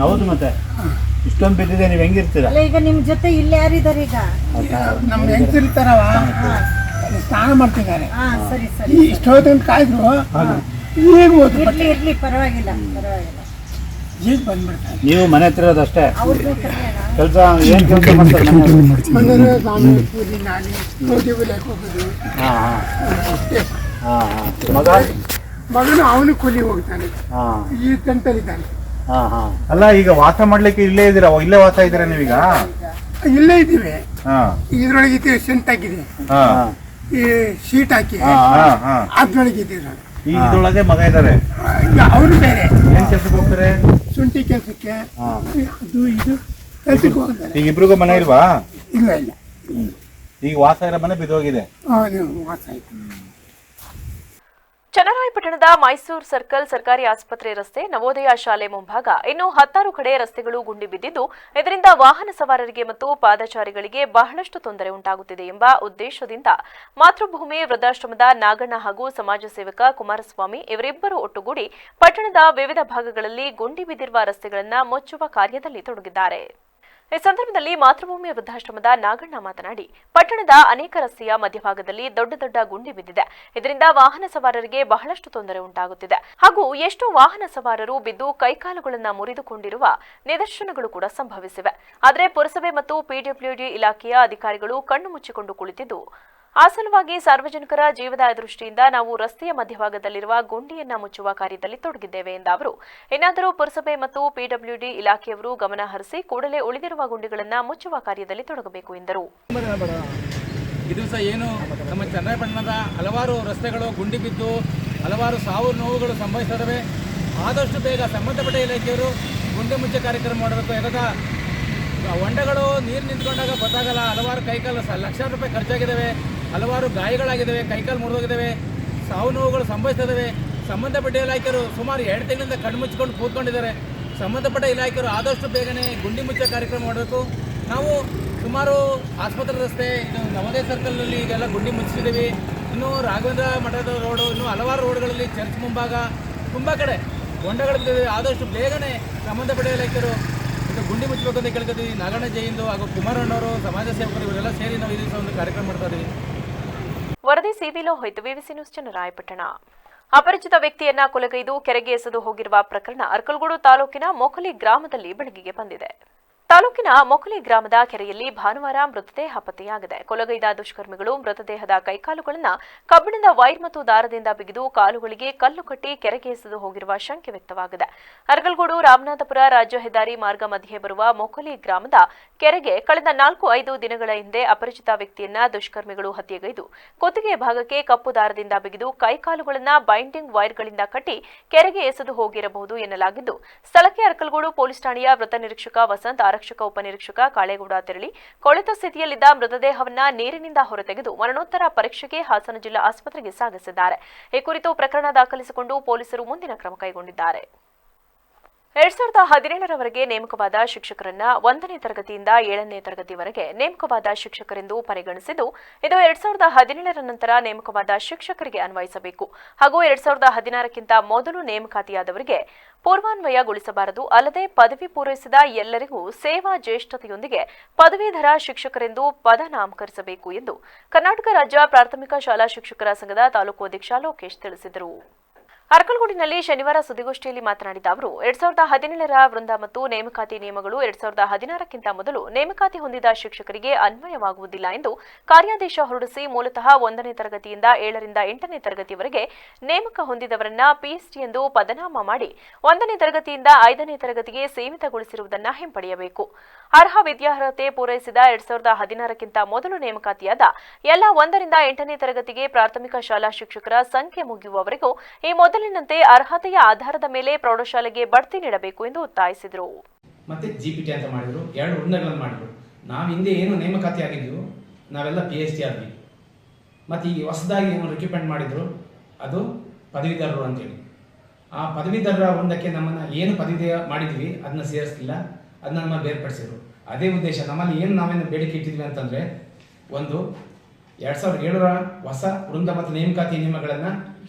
ಹೌದು. ಮತ್ತೆ ಇಷ್ಟೊಂದು ಬಿದ್ದಿದೆ, ನೀವು ಹೆಂಗಿರ್ತೀರಾ? ಈಗ ನಿಮ್ಮ ಜೊತೆ ಇಲ್ಲಿ ಯಾರಿದ್ದಾರೆ? ಈಗ ನಮ್ಮ ಹೆಂಗಸರಿರ್ತಾರವ ಸ್ನಾನ ಮಾಡ್ತಿದ್ದಾರೆ. ಸರಿ ಸರಿ, ಇಷ್ಟೊತ್ತು ಕಾಯ್ದ್ರು ಈಗ ಇರ್ಲಿ, ಪರವಾಗಿಲ್ಲ. ಈಗ ಬಂದ್ಬಿಡ್ತಾರೆ. ನೀವು ಮನೆ ಹತ್ರ ಇರೋದಷ್ಟೇ ಕೆಲಸ? ಏನು ಕೆಲಸ ಮಾಡ್ತಾರೆ? ಕೂಲಿ ನಾಲಿ ಲೆಕ್ಕ ಹೋಗೋದು. ಮಗನು ಅವನು ಕೂಲಿ ಹೋಗ್ತಾನೆ, ಈ ಗಂಟಲಿದ್ದಾನೆ. ಅಲ್ಲ, ಈಗ ವಾಸ ಮಾಡ್ಲಿಕ್ಕೆ ಇಲ್ಲೇ ಇದ್ದೀರಾ? ಇಲ್ಲೇ ವಾಸ ಇದ್ದೀರಾ ನೀವೀಗ? ಇಲ್ಲೇ ಇದ್ದೀವಿ. ಇದ್ರೊಳಗೆ ಸೆಂಟ್ ಹಾಕಿದೆ, ಈ ಶೀಟ್ ಹಾಕಿ ಅದ್ರೊಳಗೆ ಇದ್ದೀವಿ ನಾನು. ಇದ್ರೊಳಗೆ ಮಗ ಇದ್ದಾರೆ, ಅವರು ಬೇರೆ. ಏನ್ ಕೆಲ್ಸಕ್ಕೆ ಹೋಗ್ತಾರೆ? ಶುಂಠಿ ಕೆಲಸಕ್ಕೆ, ಅದು ಇದು ಕೆಲಸಕ್ಕೆ ಹೋಗ್ತಾರೆ. ಈಗ ಇಬ್ರಿಗೂ ಮನೆ ಇಲ್ವಾ? ಇಲ್ಲ. ಈಗ ವಾಸ ಇರೋ ಮನೆ ಬಿದ್ದೋಗಿದೆ. ವಾಸ ಆಯ್ತು. ಚನ್ನರಾಯಪಟ್ಟಣದ ಮೈಸೂರು ಸರ್ಕಲ್ ಸರ್ಕಾರಿ ಆಸ್ಪತ್ರೆ ರಸ್ತೆ, ನವೋದಯ ಶಾಲೆ ಮುಂಭಾಗ ಇನ್ನು 16 ಕಡೆ ರಸ್ತೆಗಳು ಗುಂಡಿ ಬಿದ್ದಿದ್ದು, ಇದರಿಂದ ವಾಹನ ಸವಾರರಿಗೆ ಮತ್ತು ಪಾದಚಾರಿಗಳಿಗೆ ಬಹಳಷ್ಟು ತೊಂದರೆ ಉಂಟಾಗುತ್ತಿದೆ ಎಂಬ ಉದ್ದೇಶದಿಂದ ಮಾತೃಭೂಮಿ ವೃದ್ಧಾಶ್ರಮದ ನಾಗಣ್ಣ ಹಾಗೂ ಸಮಾಜ ಸೇವಕ ಕುಮಾರಸ್ವಾಮಿ ಇವರಿಬ್ಬರು ಒಟ್ಟುಗೂಡಿ ಪಟ್ಟಣದ ವಿವಿಧ ಭಾಗಗಳಲ್ಲಿ ಗುಂಡಿ ಬಿದ್ದಿರುವ ರಸ್ತೆಗಳನ್ನು ಮುಚ್ಚುವ ಕಾರ್ಯದಲ್ಲಿ ತೊಡಗಿದ್ದಾರೆ. ಈ ಸಂದರ್ಭದಲ್ಲಿ ಮಾತೃಭೂಮಿ ವೃದ್ಧಾಶ್ರಮದ ನಾಗಣ್ಣ ಮಾತನಾಡಿ, ಪಟ್ಟಣದ ಅನೇಕ ರಸ್ತೆಯ ಮಧ್ಯಭಾಗದಲ್ಲಿ ದೊಡ್ಡ ದೊಡ್ಡ ಗುಂಡಿ ಬಿದ್ದಿದೆ. ಇದರಿಂದ ವಾಹನ ಸವಾರರಿಗೆ ಬಹಳಷ್ಟು ತೊಂದರೆ ಉಂಟಾಗುತ್ತಿದೆ ಹಾಗೂ ಎಷ್ಟೋ ವಾಹನ ಸವಾರರು ಬಿದ್ದು ಕೈಕಾಲುಗಳನ್ನು ಮುರಿದುಕೊಂಡಿರುವ ನಿದರ್ಶನಗಳು ಕೂಡ ಸಂಭವಿಸಿವೆ. ಆದರೆ ಪುರಸಭೆ ಮತ್ತು ಪಿಡಬ್ಲ್ಯೂಡಿ ಇಲಾಖೆಯ ಅಧಿಕಾರಿಗಳು ಕಣ್ಣು ಮುಚ್ಚಿಕೊಂಡು ಕುಳಿತಿದ್ದು, ಆ ಸಲುವಾಗಿ ಸಾರ್ವಜನಿಕರ ಜೀವದಾಯ ದೃಷ್ಟಿಯಿಂದ ನಾವು ರಸ್ತೆಯ ಮಧ್ಯಭಾಗದಲ್ಲಿರುವ ಗುಂಡಿಯನ್ನ ಮುಚ್ಚುವ ಕಾರ್ಯದಲ್ಲಿ ತೊಡಗಿದ್ದೇವೆ ಎಂದ ಅವರು, ಏನಾದರೂ ಪುರಸಭೆ ಮತ್ತು ಪಿಡಬ್ಲ್ಯೂಡಿ ಇಲಾಖೆಯವರು ಗಮನ ಹರಿಸಿ ಕೂಡಲೇ ಉಳಿದಿರುವ ಗುಂಡಿಗಳನ್ನು ಮುಚ್ಚುವ ಕಾರ್ಯದಲ್ಲಿ ತೊಡಗಬೇಕು ಎಂದರು. ಈ ದಿವಸ ಏನು ನಮ್ಮ ಚನ್ನರಾಯಪಟ್ಟಣದ ಹಲವಾರು ರಸ್ತೆಗಳು ಗುಂಡಿ ಬಿದ್ದು ಹಲವಾರು ಸಾವು ನೋವುಗಳು ಸಂಭವಿಸುತ್ತವೆ. ಆದಷ್ಟು ಬೇಗ ಸಂಬಂಧಪಟ್ಟ ಇಲಾಖೆಯವರು ಗುಂಡಿ ಮುಚ್ಚೆ ಕಾರ್ಯಕ್ರಮ ಮಾಡಬೇಕು. ಯಾಕಂದ ಹೊಂಡಗಳು ನೀರು ನಿಂತ್ಕೊಂಡಾಗ ಗೊತ್ತಾಗಲ್ಲ. ಹಲವಾರು ಕೈಕಾಲು ಲಕ್ಷಾಂತರ ರೂಪಾಯಿ ಖರ್ಚಾಗಿದ್ದಾವೆ, ಹಲವಾರು ಗಾಯಗಳಾಗಿದ್ದಾವೆ, ಕೈಕಾಲು ಮುರಿದೋಗಿದ್ದಾವೆ, ಸಾವು ನೋವುಗಳು ಸಂಭವಿಸಿದ್ದಾವೆ. ಸಂಬಂಧಪಟ್ಟ ಇಲಾಖೆಯವರು ಸುಮಾರು 2 ತಿಂಗಳಿಂದ ಕಣ್ಣು ಮುಚ್ಚಿಕೊಂಡು ಕೂತ್ಕೊಂಡಿದ್ದಾರೆ. ಸಂಬಂಧಪಟ್ಟ ಇಲಾಖೆಯವರು ಆದಷ್ಟು ಬೇಗನೆ ಗುಂಡಿ ಮುಚ್ಚೆ ಕಾರ್ಯಕ್ರಮ ಮಾಡಬೇಕು. ನಾವು ಸುಮಾರು ಆಸ್ಪತ್ರೆ ರಸ್ತೆ, ಇನ್ನು ನವೋದಯ ಸರ್ಕಲ್ನಲ್ಲಿ ಈಗೆಲ್ಲ ಗುಂಡಿ ಮುಚ್ಚಿದ್ದೀವಿ. ಇನ್ನು ರಾಘವೇಂದ್ರ ಮಠದ ರೋಡು, ಇನ್ನು ಹಲವಾರು ರೋಡ್ಗಳಲ್ಲಿ ಚರ್ಚ್ ಮುಂಭಾಗ ತುಂಬ ಕಡೆ ಹೊಂಡಗಳು ಬಿದ್ದಿವೆ. ಆದಷ್ಟು ಬೇಗನೆ ಸಂಬಂಧಪಟ್ಟ ಇಲಾಖೆಯವರು ಗುಂಡಿ ಮುಚ್ಚಬೇಕು ಅಂತ ಕೇಳ್ಕೊತೀವಿ. ನಾಗಣ್ಣ ಜೈಂದು ಹಾಗೂ ಕುಮಾರಣ್ಣವರು, ಸಮಾಜ ಸೇವಕರು ಇವರೆಲ್ಲ ಸೇರಿ ನಾವು ಈ ದಿವಸ ಒಂದು ಕಾರ್ಯಕ್ರಮ ಮಾಡ್ತಾ ಇದ್ದೀವಿ. ವರದಿ ಸಿಬಿಲೋ ಹೋಯಿತು. ವಿವಿಸಿ ನ್ಯೂಸ್ ಚನ್ನರಾಯಪಟ್ಟಣ. ಅಪರಿಚಿತ ವ್ಯಕ್ತಿಯನ್ನ ಕೊಲೆಗೈದು ಕೆರೆಗೆ ಎಸೆದು ಹೋಗಿರುವ ಪ್ರಕರಣ ಅರ್ಕಲಗೂಡು ತಾಲೂಕಿನ ಮೊಕಲಿ ಗ್ರಾಮದಲ್ಲಿ ಬೆಳಕಿಗೆ ಬಂದಿದೆ. ತಾಲೂಕಿನ ಮೊಕಲಿ ಗ್ರಾಮದ ಕೆರೆಯಲ್ಲಿ ಭಾನುವಾರ ಮೃತದೇಹ ಪತ್ತೆಯಾಗಿದೆ. ಕೊಲೆಗೈದ ದುಷ್ಕರ್ಮಿಗಳು ಮೃತದೇಹದ ಕೈಕಾಲುಗಳನ್ನು ಕಬ್ಬಿಣದ ವೈರ್ ಮತ್ತು ದಾರದಿಂದ ಬಿಗಿದು ಕಾಲುಗಳಿಗೆ ಕಲ್ಲು ಕಟ್ಟಿ ಕೆರೆಗೆ ಎಸೆದು ಹೋಗಿರುವ ಶಂಕೆ ವ್ಯಕ್ತವಾಗಿದೆ. ಅರ್ಕಲಗೂಡು ರಾಮನಾಥಪುರ ರಾಜ್ಯ ಹೆದ್ದಾರಿ ಮಾರ್ಗ ಮಧ್ಯೆ ಬರುವ ಮೊಕಲಿ ಗ್ರಾಮದ ಕೆರೆಗೆ ಕಳೆದ 4-5 ದಿನಗಳ ಹಿಂದೆ ಅಪರಿಚಿತ ವ್ಯಕ್ತಿಯನ್ನ ದುಷ್ಕರ್ಮಿಗಳು ಹತ್ಯೆಗೈದು ಕುತ್ತಿಗೆ ಭಾಗಕ್ಕೆ ಕಪ್ಪು ದಾರದಿಂದ ಬಿಗಿದು ಕೈಕಾಲುಗಳನ್ನು ಬೈಂಡಿಂಗ್ ವೈರ್ಗಳಿಂದ ಕಟ್ಟಿ ಕೆರೆಗೆ ಎಸೆದು ಹೋಗಿರಬಹುದು ಎನ್ನಲಾಗಿದ್ದು, ಸ್ಥಳಕ್ಕೆ ಅರ್ಕಲಗೂಡು ಪೊಲೀಸ್ ಠಾಣೆಯ ವೃತ್ತ ನಿರೀಕ್ಷಕ ವಸಂತ್, ಆರಕ್ಷಕ ಉಪನಿರೀಕ್ಷಕ ಕಾಳೇಗೌಡ ತೆರಳಿ ಕೊಳೆತ ಸ್ಥಿತಿಯಲ್ಲಿದ್ದ ಮೃತದೇಹವನ್ನ ನೀರಿನಿಂದ ಹೊರತೆಗೆದು ಮರಣೋತ್ತರ ಪರೀಕ್ಷೆಗೆ ಹಾಸನ ಜಿಲ್ಲಾ ಆಸ್ಪತ್ರೆಗೆ ಸಾಗಿಸಿದ್ದಾರೆ. ಈ ಕುರಿತು ಪ್ರಕರಣ ದಾಖಲಿಸಿಕೊಂಡು ಪೊಲೀಸರು ಮುಂದಿನ ಕ್ರಮ ಕೈಗೊಂಡಿದ್ದಾರೆ. 2017ರವರೆಗೆ ನೇಮಕವಾದ ಶಿಕ್ಷಕರನ್ನ 1ನೇ ತರಗತಿಯಿಂದ 7ನೇ ತರಗತಿವರೆಗೆ ನೇಮಕವಾದ ಶಿಕ್ಷಕರೆಂದು ಪರಿಗಣಿಸಿದ್ದು, ಇದು 2017ರ ನಂತರ ನೇಮಕವಾದ ಶಿಕ್ಷಕರಿಗೆ ಅನ್ವಯಿಸಬೇಕು ಹಾಗೂ 2016ಕ್ಕಿಂತ ಮೊದಲು ನೇಮಕಾತಿಯಾದವರಿಗೆ ಪೂರ್ವಾನ್ವಯಗೊಳಿಸಬಾರದು. ಅಲ್ಲದೆ ಪದವಿ ಪೂರೈಸಿದ ಎಲ್ಲರಿಗೂ ಸೇವಾ ಜ್ಯೇಷ್ಠತೆಯೊಂದಿಗೆ ಪದವೀಧರ ಶಿಕ್ಷಕರೆಂದು ಪದ ನಾಮಕರಿಸಬೇಕು ಎಂದು ಕರ್ನಾಟಕ ರಾಜ್ಯ ಪ್ರಾಥಮಿಕ ಶಾಲಾ ಶಿಕ್ಷಕರ ಸಂಘದ ತಾಲೂಕು ಅಧ್ಯಕ್ಷ ಲೋಕೇಶ್ ತಿಳಿಸಿದರು. ಅರ್ಕಲಗೂಡಿನಲ್ಲಿ ಶನಿವಾರ ಸುದ್ದಿಗೋಷ್ಠಿಯಲ್ಲಿ ಮಾತನಾಡಿದ ಅವರು, 2017ರ ವೃಂದ ಮತ್ತು ನೇಮಕಾತಿ ನಿಯಮಗಳು 2016ಕ್ಕಿಂತ ಮೊದಲು ನೇಮಕಾತಿ ಹೊಂದಿದ ಶಿಕ್ಷಕರಿಗೆ ಅನ್ವಯವಾಗುವುದಿಲ್ಲ ಎಂದು ಕಾರ್ಯಾದೇಶ ಹೊರಡಿಸಿ ಮೂಲತಃ 1ನೇ ತರಗತಿಯಿಂದ 7ರಿಂದ 8ನೇ ತರಗತಿವರೆಗೆ ನೇಮಕ ಹೊಂದಿದವರನ್ನ ಪಿಎಸ್ಟಿ ಎಂದು ಪದನಾಮ ಮಾಡಿ 1ನೇ ತರಗತಿಯಿಂದ 5ನೇ ತರಗತಿಗೆ ಸೀಮಿತಗೊಳಿಸಿರುವುದನ್ನು ಹಿಂಪಡೆಯಬೇಕು. ಅರ್ಹ ವಿದ್ಯಾರ್ಹತೆ ಪೂರೈಸಿದ 2016ಕ್ಕಿಂತ ಮೊದಲು ನೇಮಕಾತಿಯಾದ ಎಲ್ಲ 1ರಿಂದ 8ನೇ ತರಗತಿಗೆ ಪ್ರಾಥಮಿಕ ಶಾಲಾ ಶಿಕ್ಷಕರ ಸಂಖ್ಯೆ ಮುಗಿಯುವವರೆಗೂ ಈ ಮೊದಲಿನಂತೆ ಅರ್ಹತೆಯ ಆಧಾರದ ಮೇಲೆ ಪ್ರೌಢಶಾಲೆಗೆ ಬಡ್ತಿ ನೀಡಬೇಕು ಎಂದು ಒತ್ತಾಯಿಸಿದರು. ಮತ್ತೆ ಜಿಪಿಟಿ ಅಂತ ಮಾಡಿದ್ರು, 2 ವೃಂದಗಳನ್ನು ಮಾಡಿದ್ರು. ನಾವು ಹಿಂದೆ ಏನು ನೇಮಕಾತಿ ಆಗಿದ್ವು ನಾವೆಲ್ಲ PhD ಆದ್ವಿ. ಮತ್ತು ಈಗ ಹೊಸದಾಗಿ ಏನು ರಿಕ್ರೂಟ್ಮೆಂಟ್ ಮಾಡಿದ್ರು ಅದು ಪದವೀಧರರು ಅಂತೇಳಿ. ಆ ಪದವೀಧರರ ವೃಂದಕ್ಕೆ ನಮ್ಮನ್ನು ಏನು ಪದವಿ ಮಾಡಿದ್ವಿ ಅದನ್ನ ಸೇರಿಸಲಿಲ್ಲ, ಅದನ್ನ ನಮ್ಮ ಬೇರ್ಪಡಿಸಿದ್ರು. ಅದೇ ಉದ್ದೇಶ. ನಮ್ಮಲ್ಲಿ ನಾವೇನು ಬೇಡಿಕೆ ಇಟ್ಟಿದ್ವಿ ಅಂತಂದರೆ, ಒಂದು 2007ರ ಹೊಸ ವೃಂದ ಮತ್ತು ನೇಮಕಾತಿ ನಿಯಮಗಳನ್ನು